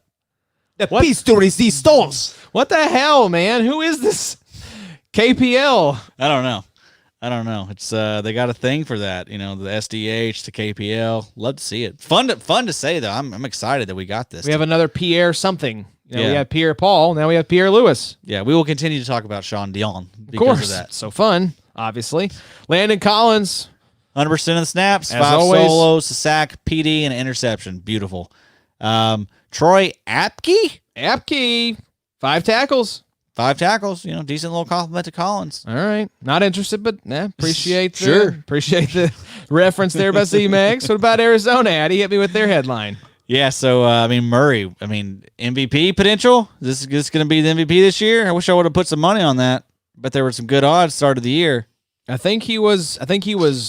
the piece to resistance. What the hell, man? Who is this KPL? I don't know. It's they got a thing for that, the SDH, the KPL. Love to see it. Fun to say though. I'm excited that we got this. We have another Pierre something. We Yeah. had Pierre Paul. Now we have Pierre Lewis. Yeah, we will continue to talk about Sean Dion Of because course. of that. So fun, obviously. Landon Collins. 100% of the snaps, As 5 always. solos, a sack, PD, and an interception. Beautiful. Troy Apke. 5 tackles. 5 tackles. Decent little compliment to Collins. All right. Not interested, but appreciate the, Sure. appreciate the reference there by C-Max. What about Arizona, Addy? Hit me with their headline. Yeah, so Murray, MVP potential. Is this going to be the MVP this year? I wish I would have put some money on that, but there were some good odds start of the year. I think he was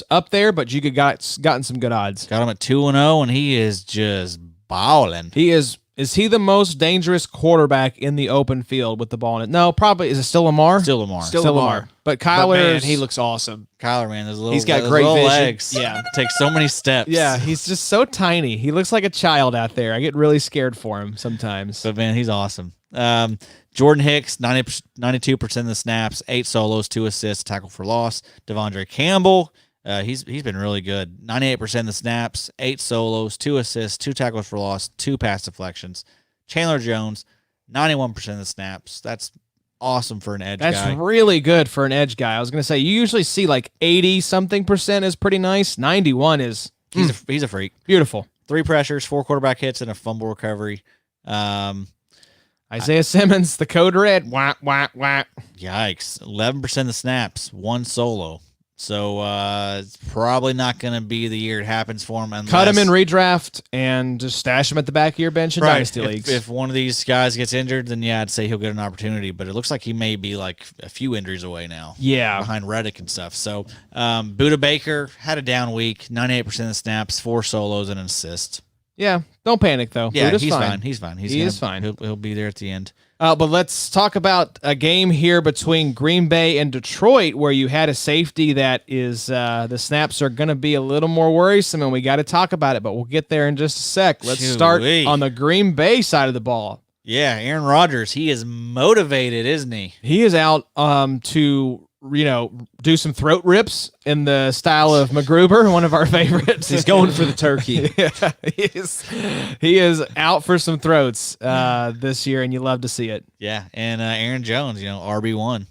up there, but you gotten some good odds. Got him at 2-0, and he is just balling. He is he the most dangerous quarterback in the open field with the ball in it? No, probably. Is it still Lamar? Still Lamar. Still Lamar. But But Kyler, man, he looks awesome. Kyler, man, He's got those great little vision. legs. Yeah. Takes so many steps. yeah, he's just so tiny. He looks like a child out there. I get really scared for him sometimes. But man, he's awesome. Jordan Hicks, 92% of the snaps, 8 solos, 2 assists, tackle for loss. Devondre Campbell, he's been really good. 98% of the snaps, 8 solos, 2 assists, 2 tackles for loss, 2 pass deflections. Chandler Jones, 91% of the snaps. That's awesome for an edge That's guy. really good for an edge guy. I was going to say, you usually see like 80-something% is pretty nice. 91 is He's a freak. beautiful. 3 pressures, 4 quarterback hits, and a fumble recovery. Isaiah Simmons, the code red. Wah, wah, wah. Yikes. 11% of the snaps, 1 solo. So it's probably not going to be the year it happens for him. Unless, Cut him in redraft and just stash him at the back of your bench in Dynasty Leagues. If one of these guys gets injured, then yeah, I'd say he'll get an opportunity. But it looks like he may be like a few injuries away now. Yeah. Behind Reddick and stuff. So Buda Baker had a down week, 98% of the snaps, 4 solos and an assist. Yeah. Don't panic, though. Yeah, Buda's he's fine. He's fine. He is fine. He'll be there at the end. But let's talk about a game here between Green Bay and Detroit where you had a safety that is the snaps are going to be a little more worrisome, and we got to talk about it, but we'll get there in just a sec. Let's start Shoo-wee. on the Green Bay side of the ball. Yeah, Aaron Rodgers, he is motivated, isn't he? He is out to do some throat rips in the style of MacGruber, one of our favorites. He's going for the turkey. Yeah, he is out for some throats this year, and you love to see it. Yeah, and Aaron Jones, RB1.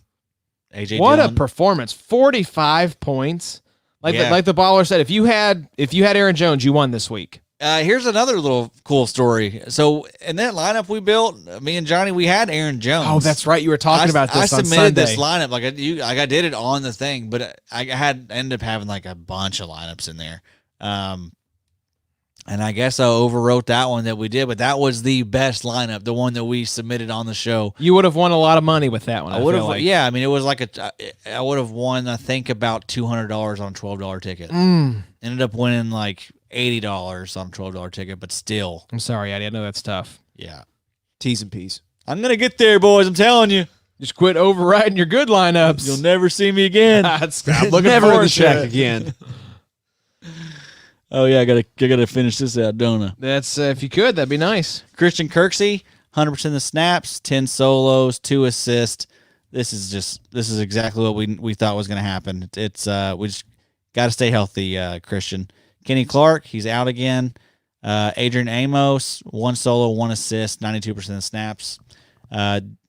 AJ What a Dillon. performance! 45 points. Like Yeah. the baller said, if you had Aaron Jones, you won this week. Here's another little cool story. So in that lineup we built, me and Johnny, we had Aaron Jones. Oh, that's right. You were talking about this I on submitted Sunday. this lineup I did it on the thing, but I ended up having like a bunch of lineups in there. And I guess I overwrote that one that we did, but that was the best lineup, the one that we submitted on the show. You would have won a lot of money with that one. I would feel have, like. yeah. I mean, it was like I would have won, I think, about $200 on a $12 ticket. Ended up winning like $80 on a $12 ticket, but still. I'm sorry, Eddie. I know that's tough. Yeah. T's and P's. I'm going to get there, boys. I'm telling you. Just quit overriding your good lineups. You'll never see me again. I'm looking Never in forward the to shack it. again. Oh, yeah. I gotta finish this out, don't I? That's if you could, that'd be nice. Christian Kirksey, 100% of the snaps, 10 solos, 2 assists. This is exactly what we thought was going to happen. It's we just got to stay healthy, Christian. Kenny Clark, he's out again. Adrian Amos, 1 solo, 1 assist, 92% of the snaps.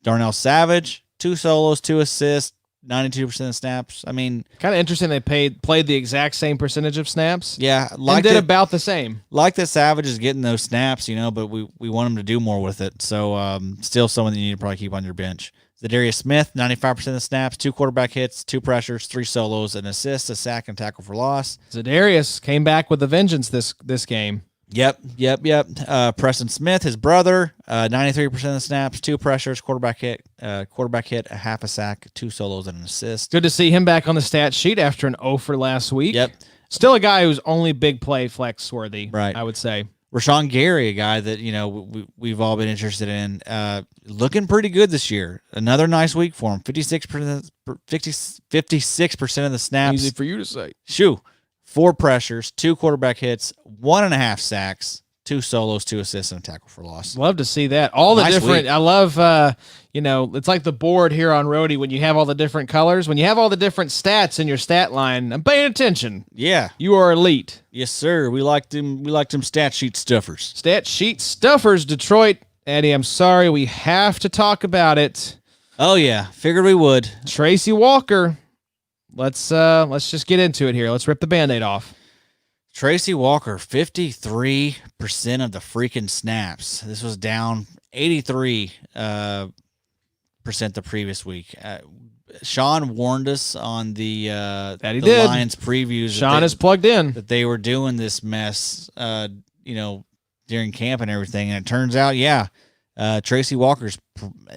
Darnell Savage, 2 solos, 2 assists, 92% of the snaps. I mean, Kind of interesting. They played the exact same percentage of snaps. yeah, And did about the same. like that Savage is getting those snaps, but we want him to do more with it. So still someone that you need to probably keep on your bench. Zadarius Smith, 95% of the snaps, 2 quarterback hits, 2 pressures, 3 solos, an assist, a sack, and tackle for loss. Zadarius came back with a vengeance this game. Yep. Preston Smith, his brother, 93% of the snaps, 2 pressures, quarterback hit, a half a sack, 2 solos, and an assist. Good to see him back on the stat sheet after an 0 for last week. Yep. Still a guy who's only big play flex worthy, Right. I would say. Rashawn Gary, a guy that we've all been interested in, looking pretty good this year. Another nice week for him. 56% of the snaps. Easy for you to say. 4 pressures, 2 quarterback hits, 1.5 sacks, 2 solos, 2 assists, and a tackle for loss. Love to see that. All the Nice different. week. I love. It's like the board here on Roadie when you have all the different colors. When you have all the different stats in your stat line, I'm paying attention. Yeah, You are elite. yes, sir. We like them. We like them stat sheet stuffers. Stat sheet stuffers, Detroit. Eddie, I'm sorry, we have to talk about it. Oh yeah, figured we would. Tracy Walker. Let's just get into it here. Let's rip the Band-Aid off. Tracy Walker, 53% of the freaking snaps. This was down 83% the previous week. Sean warned us on the he did. Lions previews. Sean is plugged in. that they were doing this mess, during camp and everything. And it turns out, Tracy Walker's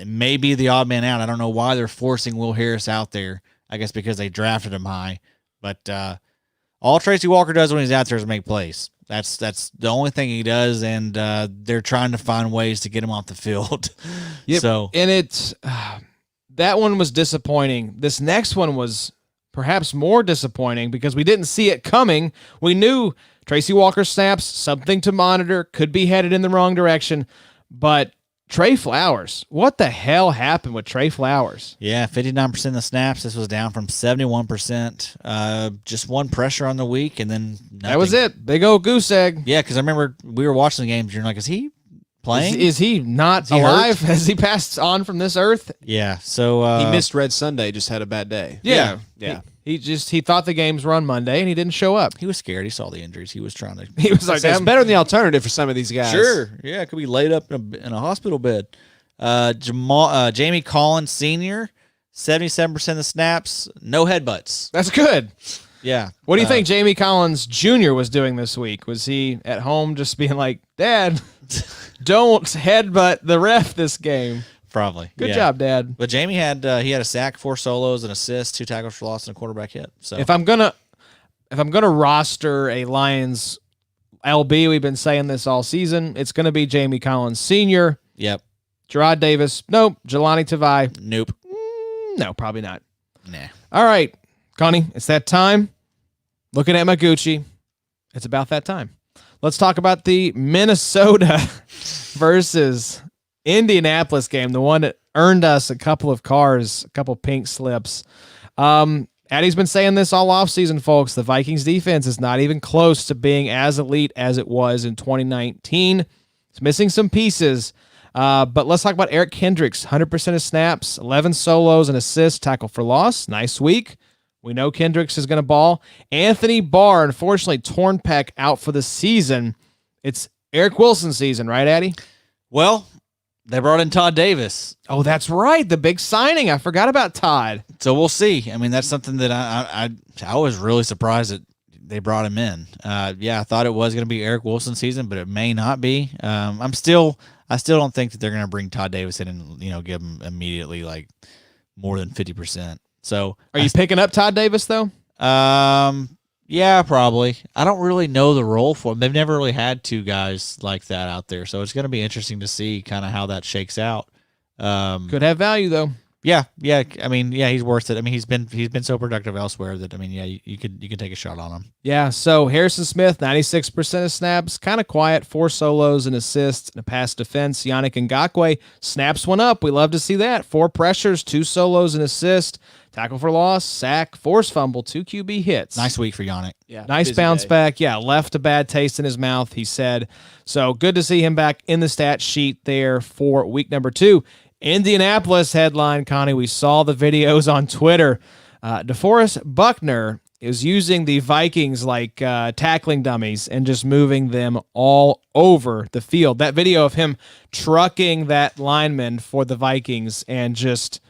maybe the odd man out. I don't know why they're forcing Will Harris out there. I guess because they drafted him high. But all Tracy Walker does when he's out there is make plays. That's the only thing he does, and they're trying to find ways to get him off the field. Yep. So And it's that one was disappointing. This next one was perhaps more disappointing because we didn't see it coming. We knew Tracy Walker snaps, something to monitor, could be headed in the wrong direction, but Trey Flowers, what the hell happened with Trey Flowers? yeah, 59% of the snaps. This was down from 71%. Just 1 pressure on the week, and then nothing. That was it. Big old goose egg. Yeah, because I remember we were watching the games. You're like, is he playing? Is he not he alive? hurt? Has he passed on from this earth? Yeah. So He missed Red Sunday, just had a bad day. Yeah. Yeah. He thought the games were on Monday and he didn't show up. he was scared. He saw the injuries. He was trying to. He was like, It's better than the alternative for some of these guys. Sure. Yeah, it could be laid up in a hospital bed. Jamie Collins Sr., 77% of the snaps, no headbutts. that's good. Yeah. What do you think Jamie Collins Jr. was doing this week? Was he at home just being like, Dad, don't headbutt the ref this game? Probably. Good Yeah. job, Dad. But Jamie had a sack, 4 solos, an assist, 2 tackles for loss, and a quarterback hit. So If I'm gonna roster a Lions LB, we've been saying this all season, it's gonna be Jamie Collins Sr., yep. Gerard Davis, nope. Jelani Tavai, Nope. no, probably not. Nah. All right, Connie, it's that time. Looking at my Gucci, it's about that time. Let's talk about the Minnesota versus Indianapolis game, the one that earned us a couple of cars, a couple pink slips. Addie's been saying this all offseason, folks. The Vikings defense is not even close to being as elite as it was in 2019. It's missing some pieces. But let's talk about Eric Kendricks. 100% of snaps, 11 solos and assists, tackle for loss. Nice week. We know Kendricks is going to ball. Anthony Barr, unfortunately, torn pec out for the season. It's Eric Wilson season, right, Addy? Well, they brought in Todd Davis. Oh, that's right. The big signing. I forgot about Todd. So we'll see. I mean, that's something that I was really surprised that they brought him in. I thought it was going to be Eric Wilson season, but it may not be. I still don't think that they're going to bring Todd Davis in and give him immediately like more than 50%. So Are you picking up Todd Davis though? Yeah, probably. I don't really know the role for him. They've never really had two guys like that out there, so it's going to be interesting to see kind of how that shakes out. Could have value though. Yeah. I mean, yeah, he's worth it. I mean, he's been so productive elsewhere that you could take a shot on him. Yeah. So Harrison Smith, 96% of snaps, kind of quiet, 4 solos, and assists, and a pass defense. Yannick Ngakoue snaps one up. We love to see that. 4 pressures, 2 solos, and assist. Tackle for loss, sack, forced fumble, 2 QB hits. Nice week for Yannick. Yeah, Nice busy bounce day. back. Yeah, left a bad taste in his mouth, he said. So good to see him back in the stat sheet there for week number 2. Indianapolis headline, Connie. We saw the videos on Twitter. DeForest Buckner is using the Vikings like tackling dummies and just moving them all over the field. That video of him trucking that lineman for the Vikings and just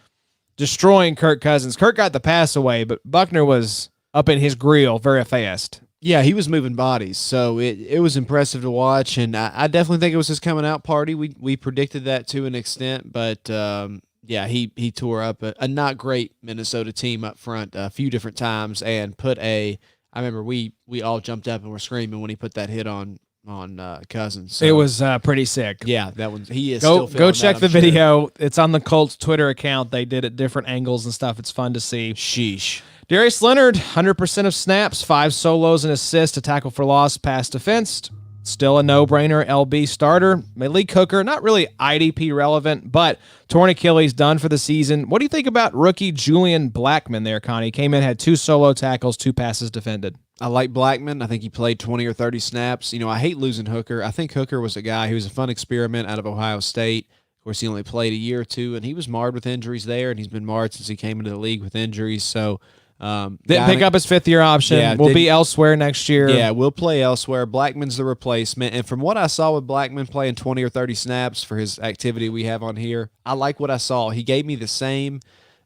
destroying Kirk Cousins. Kirk got the pass away, but Buckner was up in his grill very fast. Yeah, he was moving bodies, so it was impressive to watch, and I definitely think it was his coming out party. We predicted that to an extent, but he tore up a not great Minnesota team up front a few different times and I remember we all jumped up and were screaming when he put that hit on Cousins. So, It was pretty sick. yeah, that one he is. Go still feeling check that, the I'm sure. video. It's on the Colts Twitter account. They did it different angles and stuff. It's fun to see. Sheesh. Darius Leonard, 100% of snaps, 5 solos and assists, a tackle for loss, pass defense. Still a no-brainer LB starter. Malik Hooker, not really IDP relevant, but torn Achilles, done for the season. What do you think about rookie Julian Blackmon there, Connie? Came in, had 2 solo tackles, 2 passes defended. I like Blackmon. I think he played 20 or 30 snaps. I hate losing Hooker. I think Hooker was a guy who was a fun experiment out of Ohio State. Of course, he only played a year or 2, and he was marred with injuries there, and he's been marred since he came into the league with injuries. So Didn't pick up his 5th-year option. Yeah, will be elsewhere next year. Yeah, we'll play elsewhere. Blackman's the replacement. And from what I saw with Blackman playing 20 or 30 snaps for his activity we have on here, I like what I saw. He gave me the same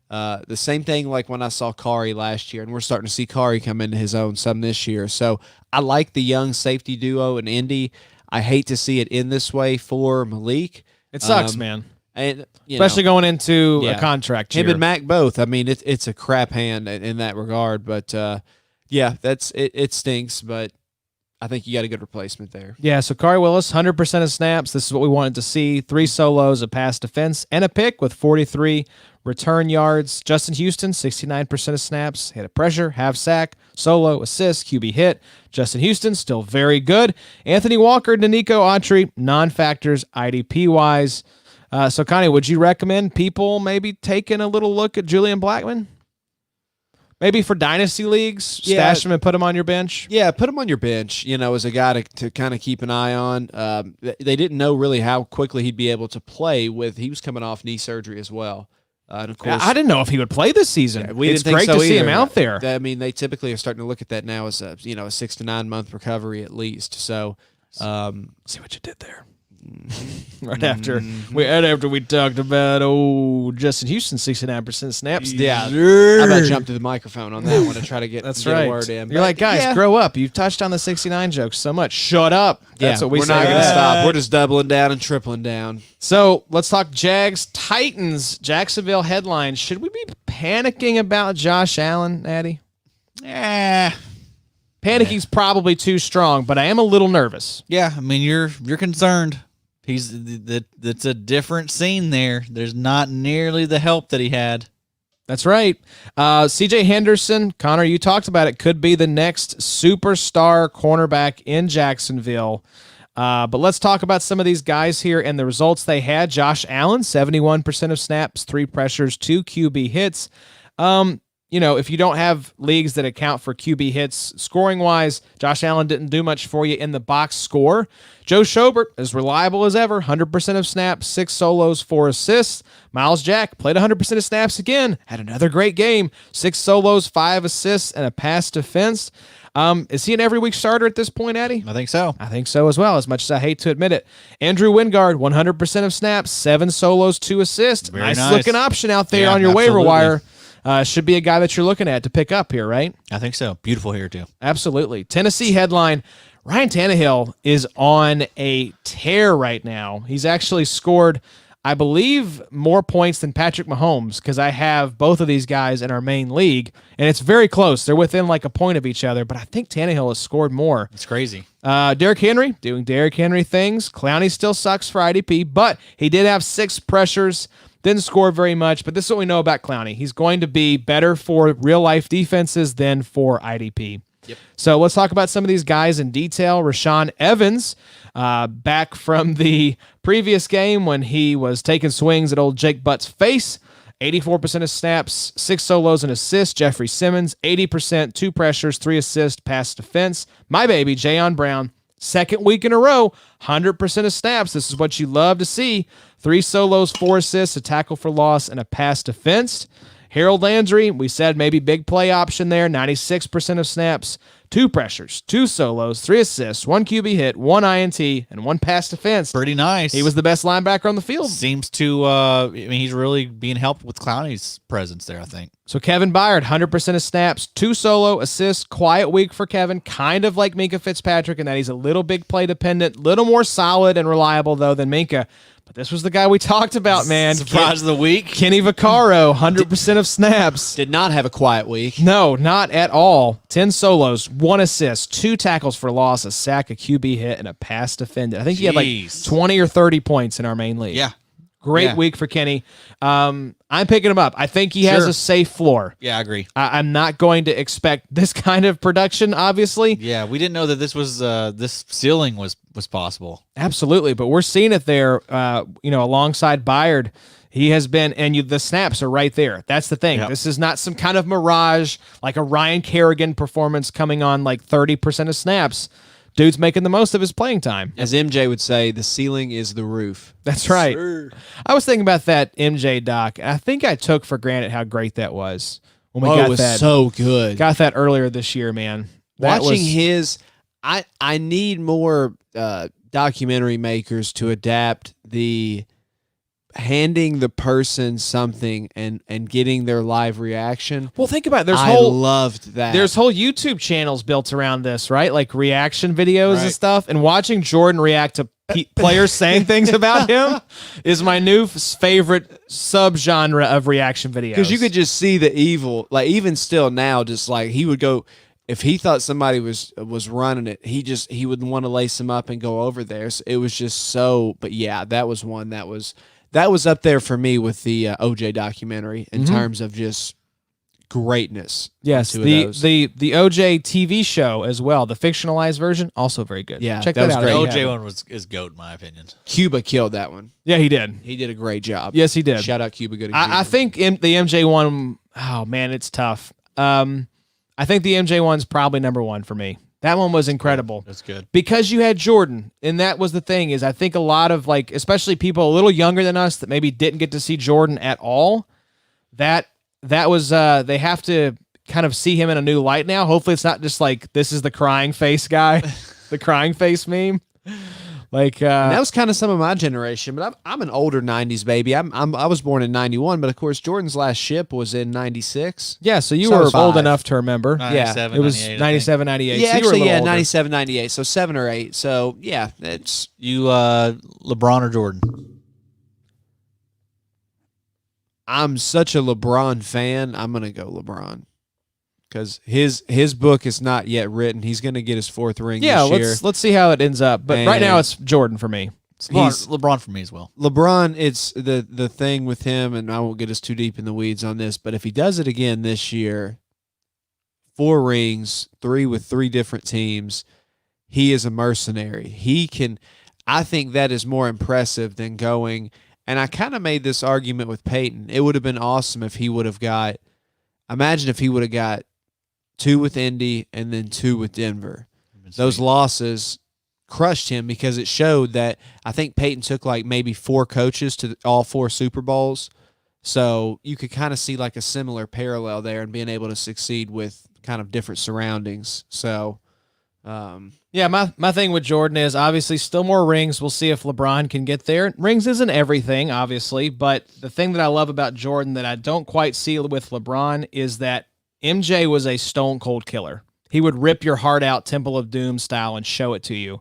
thing like when I saw Kari last year, and we're starting to see Kari come into his own some this year. So I like the young safety duo in Indy. I hate to see it end this way for Malik. It sucks, man. And Especially going into a yeah. contract him year. and Mac both. I mean, it's a crap hand in that regard. But that's it. It stinks. But I think you got a good replacement there. Yeah, so Kari Willis, 100% of snaps. This is what we wanted to see. 3 solos, a pass defense, and a pick with 43 return yards. Justin Houston, 69% of snaps. Hit a pressure, half sack, solo, assist, QB hit. Justin Houston, still very good. Anthony Walker, Nico Autry, non-factors IDP-wise. So, Connie, would you recommend people maybe taking a little look at Julian Blackmon? Maybe for dynasty leagues, stash him and put him on your bench? Yeah, put him on your bench, as a guy to kind of keep an eye on. They didn't know really how quickly he'd be able to play he was coming off knee surgery as well. And of course, I didn't know if he would play this season. we It's didn't think great so to see him either. out there. I mean, they typically are starting to look at that now as a 6 to 9 month recovery at least. So, See what you did there. Right after we talked about Justin Houston 69% snaps. yeah, I about jumped to the microphone on that one to try to get That's get right. a word in. You're But, like, guys, yeah. grow up. You've touched on the 69 jokes so much. Shut up. That's what we we're say. not going to stop. We're just doubling down and tripling down. So let's talk Jags Titans. Jacksonville headlines. Should we be panicking about Josh Allen, Addy? Panicing's probably too strong, but I am a little nervous. Yeah, I mean you're concerned. That's a different scene there. There's not nearly the help that he had. That's right. CJ Henderson, Connor, you talked about it, could be the next superstar cornerback in Jacksonville. But let's talk about some of these guys here and the results they had. Josh Allen, 71% of snaps, 3 pressures, 2 QB hits. If you don't have leagues that account for QB hits scoring-wise, Josh Allen didn't do much for you in the box score. Joe Schobert, as reliable as ever, 100% of snaps, 6 solos, 4 assists. Miles Jack played 100% of snaps again, had another great game, 6 solos, 5 assists, and a pass defense. Is he an every week starter at this point, Eddie? I think so. I think so as well, as much as I hate to admit it. Andrew Wingard, 100% of snaps, 7 solos, 2 assists. Very nice nice. looking option out there Yeah, on your waiver absolutely. wire. Should be a guy that you're looking at to pick up here, right? I think so. Beautiful here too. Absolutely. Tennessee headline, Ryan Tannehill is on a tear right now. He's actually scored, I believe, more points than Patrick Mahomes, because I have both of these guys in our main league, and it's very close. They're within like a point of each other, but I think Tannehill has scored more. It's crazy. Derrick Henry doing Derrick Henry things. Clowney still sucks for IDP, but he did have 6 pressures, didn't score very much, but this is what we know about Clowney. He's going to be better for real-life defenses than for IDP. Yep. So let's talk about some of these guys in detail. Rashaan Evans, back from the previous game when he was taking swings at old Jake Butt's face. 84% of snaps, 6 solos and assists. Jeffrey Simmons, 80%, 2 pressures, 3 assists, pass defense. My baby, Jayon Brown, second week in a row, 100% of snaps. This is what you love to see. 3 solos, 4 assists, a tackle for loss, and a pass defense. Harold Landry, we said maybe big play option there, 96% of snaps, 2 pressures, 2 solos, 3 assists, 1 QB hit, 1 INT, and 1 pass defense. Pretty nice. He was the best linebacker on the field. Seems to, I mean, he's really being helped with Clowney's presence there, I think. So Kevin Byard, 100% of snaps, 2 solo assists, quiet week for Kevin, kind of like Minka Fitzpatrick in that he's a little big play dependent, little more solid and reliable, though, than Minka. But this was the guy we talked about, man. Surprise of the week. Kenny Vaccaro, 100% of snaps. Did not have a quiet week. No, not at all. 10 solos, 1 assist, 2 tackles for loss, a sack, a QB hit, and a pass defended. I think he had like Jeez. 20 or 30 points in our main league. Yeah. Great Yeah. week for Kenny. I'm picking him up. I think he has Sure. a safe floor. Yeah, I agree. I'm not going to expect this kind of production, obviously. Yeah, we didn't know that this was this ceiling was possible. Absolutely, but we're seeing it there. Alongside Byard, he has been, and the snaps are right there. That's the thing. Yep. This is not some kind of mirage like a Ryan Kerrigan performance coming on like 30% of snaps. Dude's making the most of his playing time. As MJ would say, the ceiling is the roof. That's right. I was thinking about that MJ doc, and I think I took for granted how great that was when we It got was that. so good. Got that earlier this year, man. That Watching was, his, I need more documentary makers to adapt the handing the person something and getting their live reaction. well, think about it. I loved that. There's whole YouTube channels built around this, right? Like reaction videos and Right. stuff. And watching Jordan react to players saying things about him is my new favorite subgenre of reaction videos. because you could just see the evil. Like even still now, just like he would go. If he thought somebody was running it, he would want to lace him up and go over there. So it was just so. But yeah, that was one that was up there for me with the OJ documentary in terms of just greatness. Yes, Two of the those. OJ TV show as well, the fictionalized version, also very good. Yeah, check that that, was out. great. if you OJ haven't. one is GOAT in my opinion. Cuba killed that one. Yeah, he did. He did a great job. Yes, he did. Shout out Cuba Gooding. I Jr. think the MJ one. Oh man, it's tough. I think the MJ one's probably number 1 for me. That one was incredible. That's good. Because you had Jordan, and that was the thing, is I think a lot of, like, especially people a little younger than us that maybe didn't get to see Jordan at all, that was they have to kind of see him in a new light now. Hopefully it's not just like, this is the crying face guy, the crying face meme. Like And that was kind of some of my generation, but I'm an older '90s baby. I was born in '91, but of course Jordan's last ship was in '96. yeah, so you So were was old 5. enough to remember. 97, It was 98, I think. 97, 98. Yeah, so you were a actually, little yeah, older. 97, 98. So 7 or 8. So yeah, it's You LeBron or Jordan? I'm such a LeBron fan. I'm gonna go LeBron because his book is not yet written. He's gonna get his 4th ring Yeah, this year. let's see how it ends up. But right now And- it's Jordan for me. LeBron for me as well. LeBron, it's the thing with him, and I won't get us too deep in the weeds on this, but if he does it again this year, 4 rings, 3 with 3 different teams, he is a mercenary. I think that is more impressive than going, and I kind of made this argument with Peyton. It would have been awesome if he would have got, imagine if he would have got 2 with Indy and then 2 with Denver. Those losses crushed him because it showed that I think Peyton took like maybe 4 coaches to all 4 Super Bowls. So you could kind of see like a similar parallel there and being able to succeed with kind of different surroundings. So, Yeah, my thing with Jordan is obviously still more rings. We'll see if LeBron can get there. Rings isn't everything, obviously, but the thing that I love about Jordan that I don't quite see with LeBron is that MJ was a stone cold killer. He would rip your heart out Temple of Doom style and show it to you.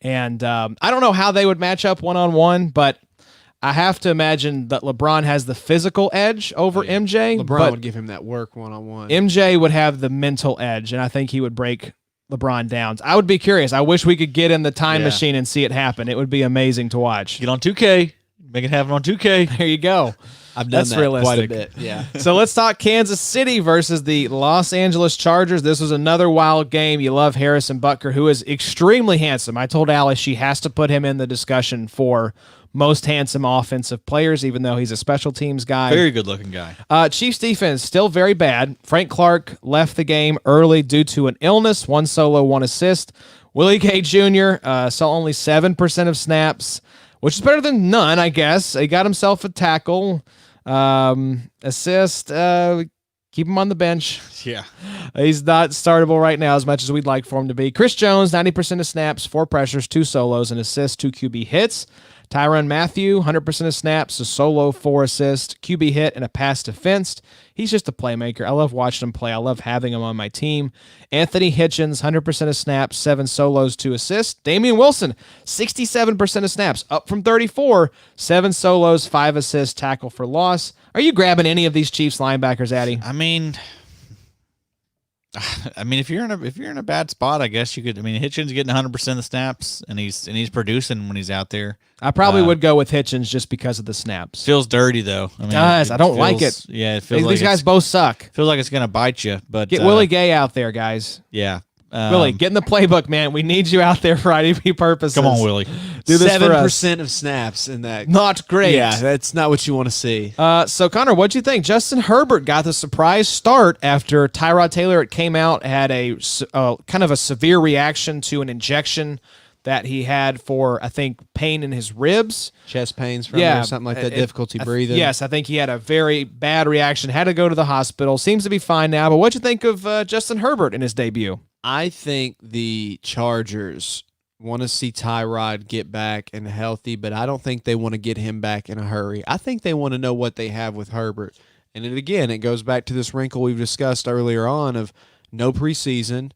And I don't know how they would match up one-on-one, but I have to imagine that LeBron has the physical edge over MJ. LeBron would give him that work one-on-one. MJ would have the mental edge, and I think he would break LeBron down. I would be curious. I wish we could get in the time machine and see it happen. It would be amazing to watch. Get on 2K. Make it happen on 2K. There you go. I've done That's that realistic. quite a bit. Yeah. So let's talk Kansas City versus the Los Angeles Chargers. This was another wild game. You love Harrison Butker, who is extremely handsome. I told Alice she has to put him in the discussion for most handsome offensive players, even though he's a special teams guy. Very good looking guy. Chiefs defense still very bad. Frank Clark left the game early due to an illness. 1 solo, 1 assist. Willie Gay Jr. Saw only 7% of snaps, which is better than none, I guess. He got himself a tackle, assist. Keep him on the bench. Yeah. He's not startable right now as much as we'd like for him to be. Chris Jones, 90% of snaps, 4 pressures, 2 solos, an assist, 2 QB hits. Tyrann Mathieu, 100% of snaps, a solo, 4 assists, QB hit, and a pass defensed. He's just a playmaker. I love watching him play. I love having him on my team. Anthony Hitchens, 100% of snaps, 7 solos, 2 assists. Damian Wilson, 67% of snaps, up from 34, 7 solos, 5 assists, tackle for loss. Are you grabbing any of these Chiefs linebackers, Addy? I mean, if you're in a bad spot, I guess you could. I mean, Hitchens getting 100% of the snaps, and he's producing when he's out there. I probably would go with Hitchens just because of the snaps. Feels dirty though. I mean, Does. I don't like it. Yeah, it feels like These guys both suck. feels like it's gonna bite you. But Get Willie Gay out there, guys. Yeah, Willie, get in the playbook, man. We need you out there for IDP purposes. Come on, Willie. Do this for us. 7% of snaps in that. Not great. Yeah, that's not what you want to see. So, Connor, what'd you think? Justin Herbert got the surprise start after Tyrod Taylor, it came out, had a kind of a severe reaction to an injection that he had for, I think, pain in his ribs. Chest pains from it or something like that, difficulty breathing. Yes, I think he had a very bad reaction, had to go to the hospital. Seems to be fine now, but what'd you think of Justin Herbert in his debut? I think the Chargers want to see Tyrod get back and healthy, but I don't think they want to get him back in a hurry. I think they want to know what they have with Herbert. And it goes back to this wrinkle we've discussed earlier on of no preseason.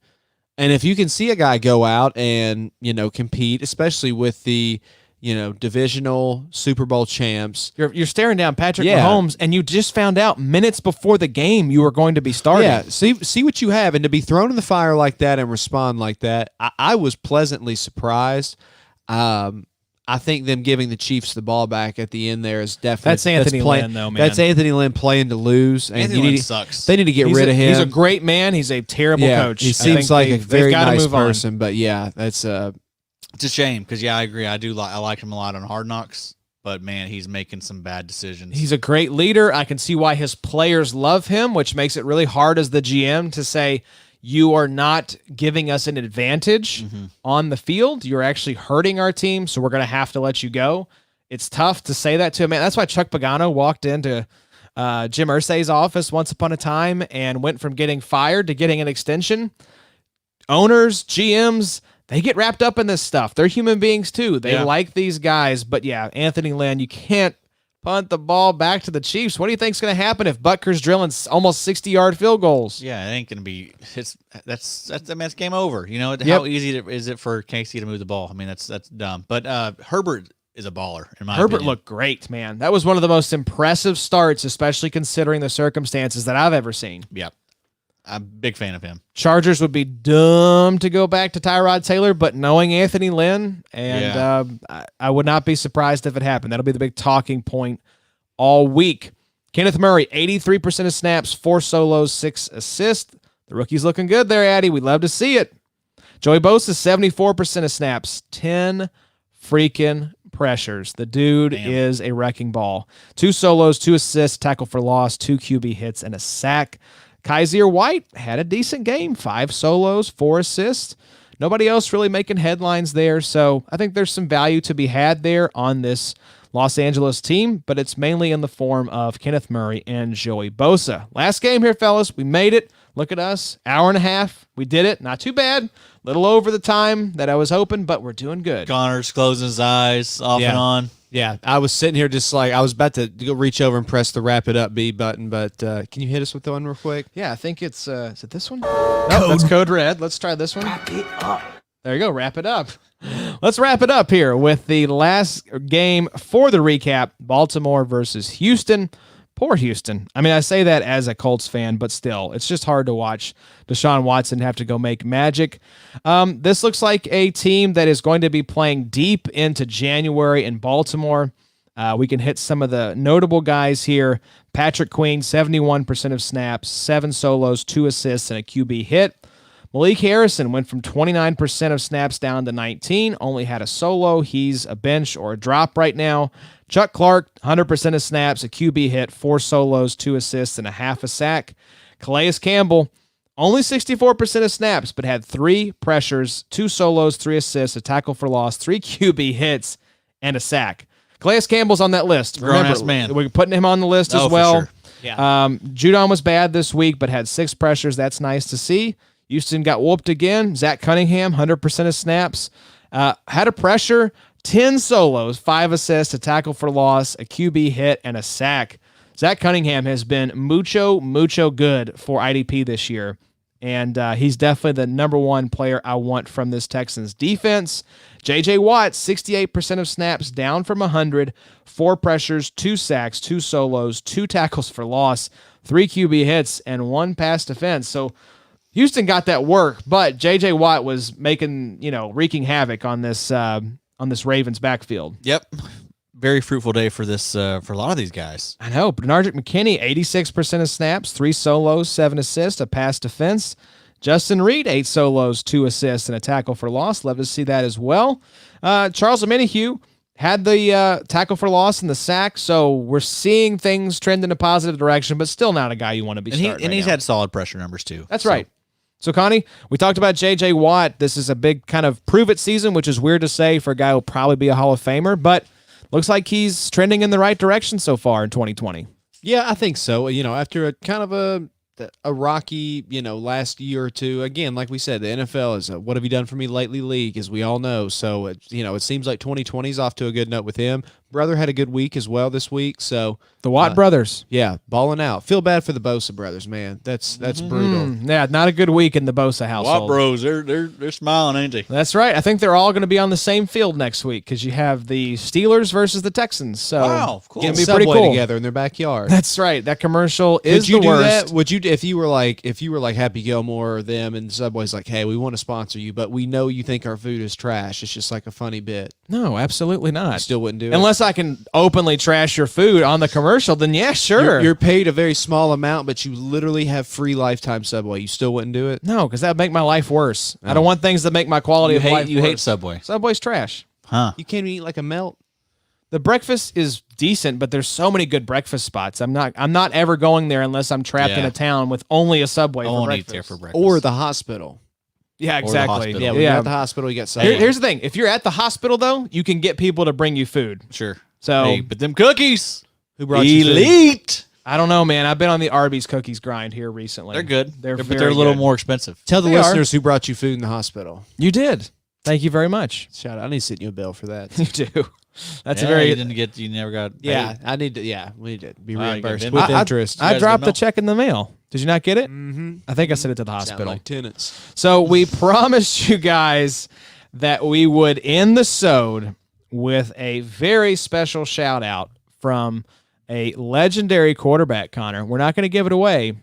And if you can see a guy go out and, compete, especially with the, divisional Super Bowl champs. You're staring down Patrick Mahomes, and you just found out minutes before the game you were going to be starting. Yeah, see what you have, and to be thrown in the fire like that and respond like that, I was pleasantly surprised. I think them giving the Chiefs the ball back at the end there is definitely that's Anthony Lynn, though, man. That's Anthony Lynn playing to lose, and Anthony Lynn sucks. They need to get rid of him. He's a great man. He's a terrible coach. He seems like a very nice person, but yeah, that's It's a shame because I agree. I like him a lot on Hard Knocks, but man, he's making some bad decisions. He's a great leader. I can see why his players love him, which makes it really hard as the GM to say, you are not giving us an advantage on the field. You're actually hurting our team, so we're going to have to let you go. It's tough to say that to a man. That's why Chuck Pagano walked into Jim Irsay's office once upon a time and went from getting fired to getting an extension. Owners, GMs, they get wrapped up in this stuff. They're human beings too. They like these guys. But yeah, Anthony Lynn, you can't punt the ball back to the Chiefs. What do you think's going to happen if Butker's drilling almost 60-yard field goals? Yeah, it ain't going to be. That's game over. How easy is it for KC to move the ball? I mean, that's dumb. But Herbert is a baller in my opinion. Herbert looked great, man. That was one of the most impressive starts, especially considering the circumstances that I've ever seen. Yeah. I'm a big fan of him. Chargers would be dumb to go back to Tyrod Taylor, but knowing Anthony Lynn, and I would not be surprised if it happened. That'll be the big talking point all week. Kenneth Murray, 83% of snaps, 4 solos, 6 assists. The rookie's looking good there, Addy. We'd love to see it. Joey Bosa, 74% of snaps, 10 freaking pressures. The dude is a wrecking ball. 2 solos, 2 assists, tackle for loss, 2 QB hits, and a sack. Kaiser White had a decent game, 5 solos, 4 assists. Nobody else really making headlines there, so I think there's some value to be had there on this Los Angeles team, but it's mainly in the form of Kenneth Murray and Joey Bosa. Last game here, fellas. We made it. Look at us. Hour and a half. We did it. Not too bad. Little over the time that I was hoping, but we're doing good. Connor's closing his eyes off and on. Yeah, I was sitting here just like I was about to go reach over and press the wrap it up B button, but can you hit us with the one real quick? Yeah, I think it's is it this one? No, that's Code Red. Let's try this one. Wrap it up. There you go. Wrap it up. Let's wrap it up here with the last game for the recap, Baltimore versus Houston. Poor Houston. I mean, I say that as a Colts fan, but still, it's just hard to watch Deshaun Watson have to go make magic. This looks like a team that is going to be playing deep into January in Baltimore. We can hit some of the notable guys here. Patrick Queen, 71% of snaps, 7 solos, 2 assists, and a QB hit. Malik Harrison went from 29% of snaps down to 19, only had a solo. He's a bench or a drop right now. Chuck Clark, 100% of snaps, a QB hit, 4 solos, 2 assists, and a half a sack. Calais Campbell, only 64% of snaps, but had 3 pressures, 2 solos, 3 assists, a tackle for loss, 3 QB hits, and a sack. Calais Campbell's on that list. Grown-ass man. We're putting him on the list as for well. sure. Yeah. Judon was bad this week, but had 6 pressures. That's nice to see. Houston got whooped again. Zach Cunningham, 100% of snaps. Had a pressure, 10 solos, 5 assists, a tackle for loss, a QB hit, and a sack. Zach Cunningham has been mucho good for IDP this year, and he's definitely the number one player I want from this Texans defense. J.J. Watt, 68% of snaps, down from 100, 4 pressures, 2 sacks, 2 solos, 2 tackles for loss, 3 QB hits, and 1 pass defense. So Houston got that work, but J.J. Watt was making, wreaking havoc on this Ravens backfield. Yep. Very fruitful day for this for a lot of these guys. I know. Bernard McKinney, 86% of snaps, 3 solos, 7 assists, a pass defense. Justin Reed, 8 solos, 2 assists, and a tackle for loss. Love to see that as well. Charles Omenihu had the tackle for loss and the sack, so we're seeing things trend in a positive direction, but still not a guy you want to be starting And he's right now. had solid pressure numbers too. That's right. So, Connie, we talked about J.J. Watt. This is a big kind of prove-it season, which is weird to say for a guy who will probably be a Hall of Famer, but looks like he's trending in the right direction so far in 2020. Yeah, I think so. After a kind of a rocky, last year or two, again, like we said, the NFL is a what have you done for me lately league, as we all know. So, it seems like 2020 is off to a good note with him. Brother had a good week as well this week. So The Watt brothers. yeah, balling out. Feel bad for the Bosa brothers, man. That's brutal. Yeah, not a good week in the Bosa household. Watt bros, they're smiling, ain't they? That's right. I think they're all going to be on the same field next week because you have the Steelers versus the Texans. So Wow, cool. Getting It's gonna be pretty Subway cool. together in their backyard. That's right. That commercial is Could you the do worst. that? Would you if you were like Happy Gilmore or them and Subway's like, hey, we want to sponsor you, but we know you think our food is trash. It's just like a funny bit. No, absolutely not. Still wouldn't do it. Unless I can openly trash your food on the commercial, then yeah, sure. You're paid a very small amount, but you literally have free lifetime Subway. You still wouldn't do it? No, because that would make my life worse. I don't want things that make my quality of life You worse. hate Subway. Subway's trash. Huh. You can't eat like a melt. The breakfast is decent, but there's so many good breakfast spots. I'm not ever going there unless I'm trapped in Yeah. a town with only a Subway I for won't eat breakfast. there for breakfast. Or the hospital. Yeah, the exactly. hospital. Yeah, when you're at the hospital, you got Subway. Here's the thing. If you're at the hospital, though, you can get people to bring you food. Sure. So Hey, but them cookies, Who brought you food? elite. I don't know, man. I've been on the Arby's cookies grind here recently. They're good. They're but very they're a little good. more expensive. Tell the They are. listeners who brought you food in the hospital. You did. Thank you very much. Shout out. I need to send you a bill for that. You do. That's Yeah, a very. you never got. Yeah, paid. I need to. Yeah, we need to be Wow, you got reimbursed Venmo? with I- interest. I guys dropped didn't the know? check in the mail. Did you not get it? Mm-hmm. I think I sent it to the Sound hospital. like tenants. So we promised you guys that we would end the sode with a very special shout out from a legendary quarterback, Connor. We're not going to give it away.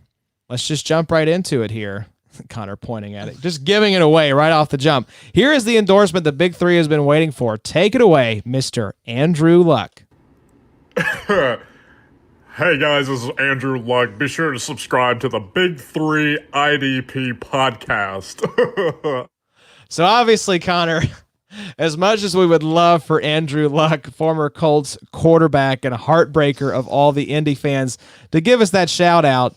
Let's just jump right into it here. Connor pointing at it, just giving it away right off the jump. Here is the endorsement the Big Three has been waiting for. Take it away, Mr. Andrew Luck. Hey guys, this is Andrew Luck. Be sure to subscribe to the Big Three IDP podcast. So obviously, Connor, as much as we would love for Andrew Luck, former Colts quarterback and a heartbreaker of all the Indy fans, to give us that shout out,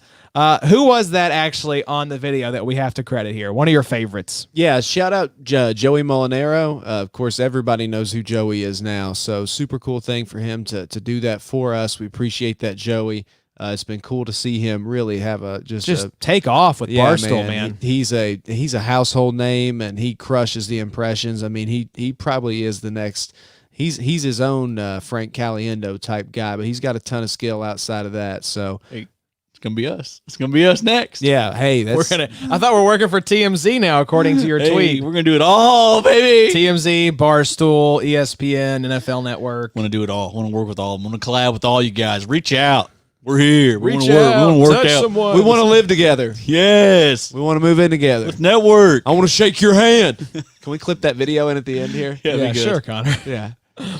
Who was that actually on the video that we have to credit here? One of your favorites. Yeah, shout out Joey Molinaro. Of course, everybody knows who Joey is now, so super cool thing for him to do that for us. We appreciate that, Joey. It's been cool to see him really have just take off with Barstool, man. He's a household name, and he crushes the impressions. I mean, he probably is the next. He's his own Frank Caliendo type guy, but he's got a ton of skill outside of that. So. It's gonna be us. It's gonna be us next. Yeah. Hey, I thought we're working for TMZ now, according to your tweet. We're gonna do it all, baby. TMZ, Barstool, ESPN, NFL Network. Want to do it all. Want to work with all. Want to collab with all you guys. Reach out. We're here. We Reach want to work. out, We want to work touch out. someone. we want to live together. Yes. We want to move in together. Let's network. I want to shake your hand. Can we clip that video in at the end here? Yeah, sure, Connor. Yeah.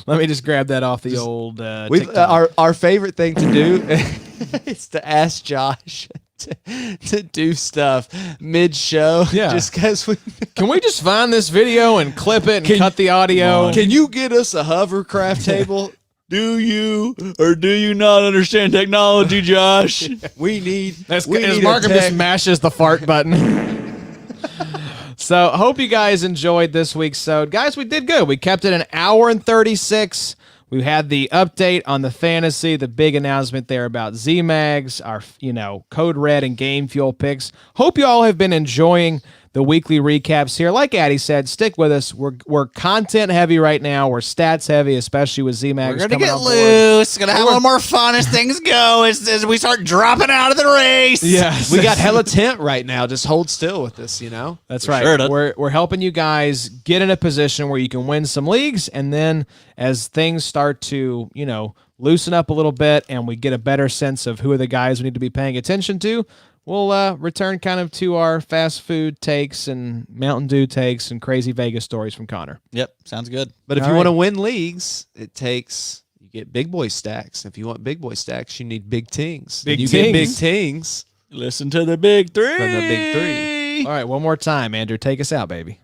Let me just grab that off the old We TikTok. our favorite thing to do is to ask Josh to do stuff mid-show. Yeah. Just because we Can we just find this video and clip it and cut the audio? can you get us a hovercraft table? Do you or do you not understand technology, Josh? We need. As we need a Markham tech- just mashes the fart button. So, hope you guys enjoyed this week's sode. Guys, we did good. We kept it an hour and 36. We had the update on the fantasy, the big announcement there about Z-Mags, our, Code Red and Game Fuel picks. Hope you all have been enjoying the weekly recaps here. Like Addy said, stick with us. We're content heavy right now. We're stats heavy, especially with Z-Mags. We're gonna coming get on board. loose. Gonna have a little more fun as things go. As we start dropping out of the race. Yes. We got hella tent right now. Just hold still with this, That's For right. sure, dude. We're helping you guys get in a position where you can win some leagues, and then as things start to, loosen up a little bit and we get a better sense of who are the guys we need to be paying attention to, we'll return kind of to our fast food takes and Mountain Dew takes and crazy Vegas stories from Connor. Yep. Sounds good. But if All you right. want to win leagues, you get big boy stacks. If you want big boy stacks, you need big tings. Big you get big tings. tings Listen to the big three. from the big three. All right, one more time, Andrew. Take us out, baby.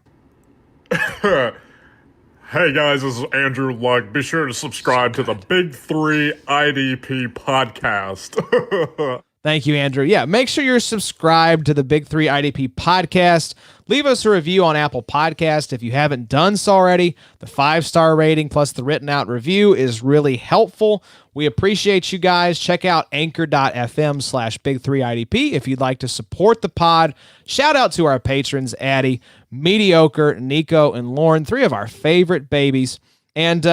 Hey guys, this is Andrew Luck. Be sure to subscribe to the Big 3 IDP podcast. Thank you, Andrew. Yeah, make sure you're subscribed to the Big 3 IDP podcast. Leave us a review on Apple Podcast if you haven't done so already. The 5-star rating plus the written out review is really helpful. We appreciate you guys. Check out anchor.fm/Big3IDP if you'd like to support the pod. Shout out to our patrons, Addy, Mediocre, Nico, and Lauren, 3 of our favorite babies. And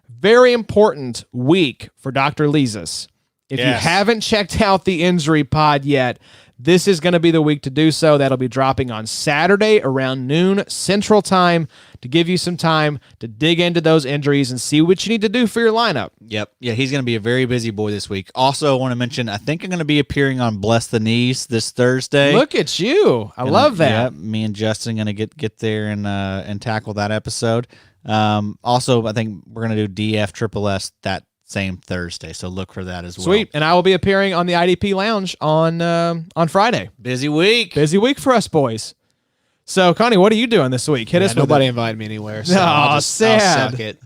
very important week for Dr. Lizas. If you haven't checked out the injury pod yet, this is going to be the week to do so. That'll be dropping on Saturday around noon Central Time to give you some time to dig into those injuries and see what you need to do for your lineup. Yep. Yeah, he's going to be a very busy boy this week. Also, I want to mention, I think I'm going to be appearing on Bless the Knees this Thursday. Look at you. I love that. Yeah, me and Justin going to get there and tackle that episode. Also, I think we're going to do DF Triple S that same Thursday, so look for that as well. Sweet. And I will be appearing on the IDP Lounge on Friday. Busy week. Busy week for us boys. So, Connie, what are you doing this week? Hit us with Nobody it. invited me anywhere. So Aw, I'll sad. suck it.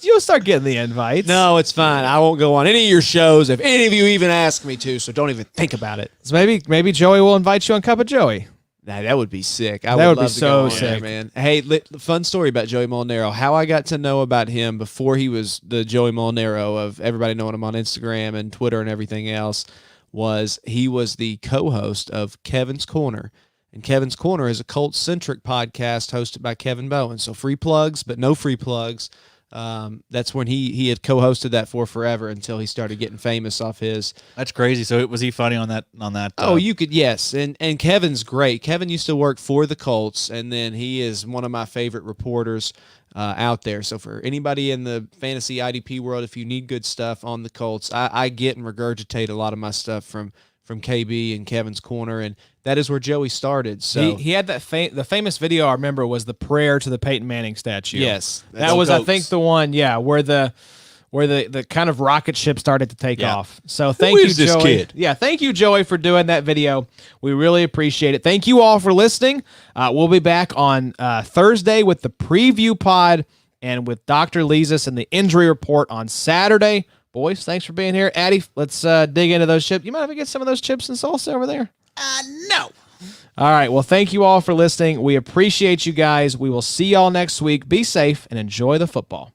You'll start getting the invites. No, it's fine. I won't go on any of your shows if any of you even ask me to. So don't even think about it. So maybe Joey will invite you on Cup of Joey. Nah, that would be sick. That would would be love to so go on sick. there, man. Hey, fun story about Joey Molinaro. How I got to know about him before he was the Joey Molinaro of everybody knowing him on Instagram and Twitter and everything else was he was the co-host of Kevin's Corner. And Kevin's Corner is a cult-centric podcast hosted by Kevin Bowen. So free plugs, but no free plugs. That's when he had co-hosted that for forever until he started getting famous off his. That's crazy. So was he funny on that? Oh, you could, yes. And Kevin's great. Kevin used to work for the Colts, and then he is one of my favorite reporters out there. So for anybody in the fantasy IDP world, if you need good stuff on the Colts, I get and regurgitate a lot of my stuff from KB and Kevin's Corner, and that is where Joey started. So He had that the famous video I remember was the prayer to the Peyton Manning statue. yes, That was, I think, the one, where the kind of rocket ship started to take off. So thank you, is this Joey. kid? Yeah, thank you, Joey, for doing that video. We really appreciate it. Thank you all for listening. We'll be back on Thursday with the preview pod and with Dr. Lizas and the injury report on Saturday. Boys, thanks for being here. Addie, let's dig into those chips. You might even get some of those chips and salsa over there. No. All right. Well, thank you all for listening. We appreciate you guys. We will see y'all next week. Be safe and enjoy the football.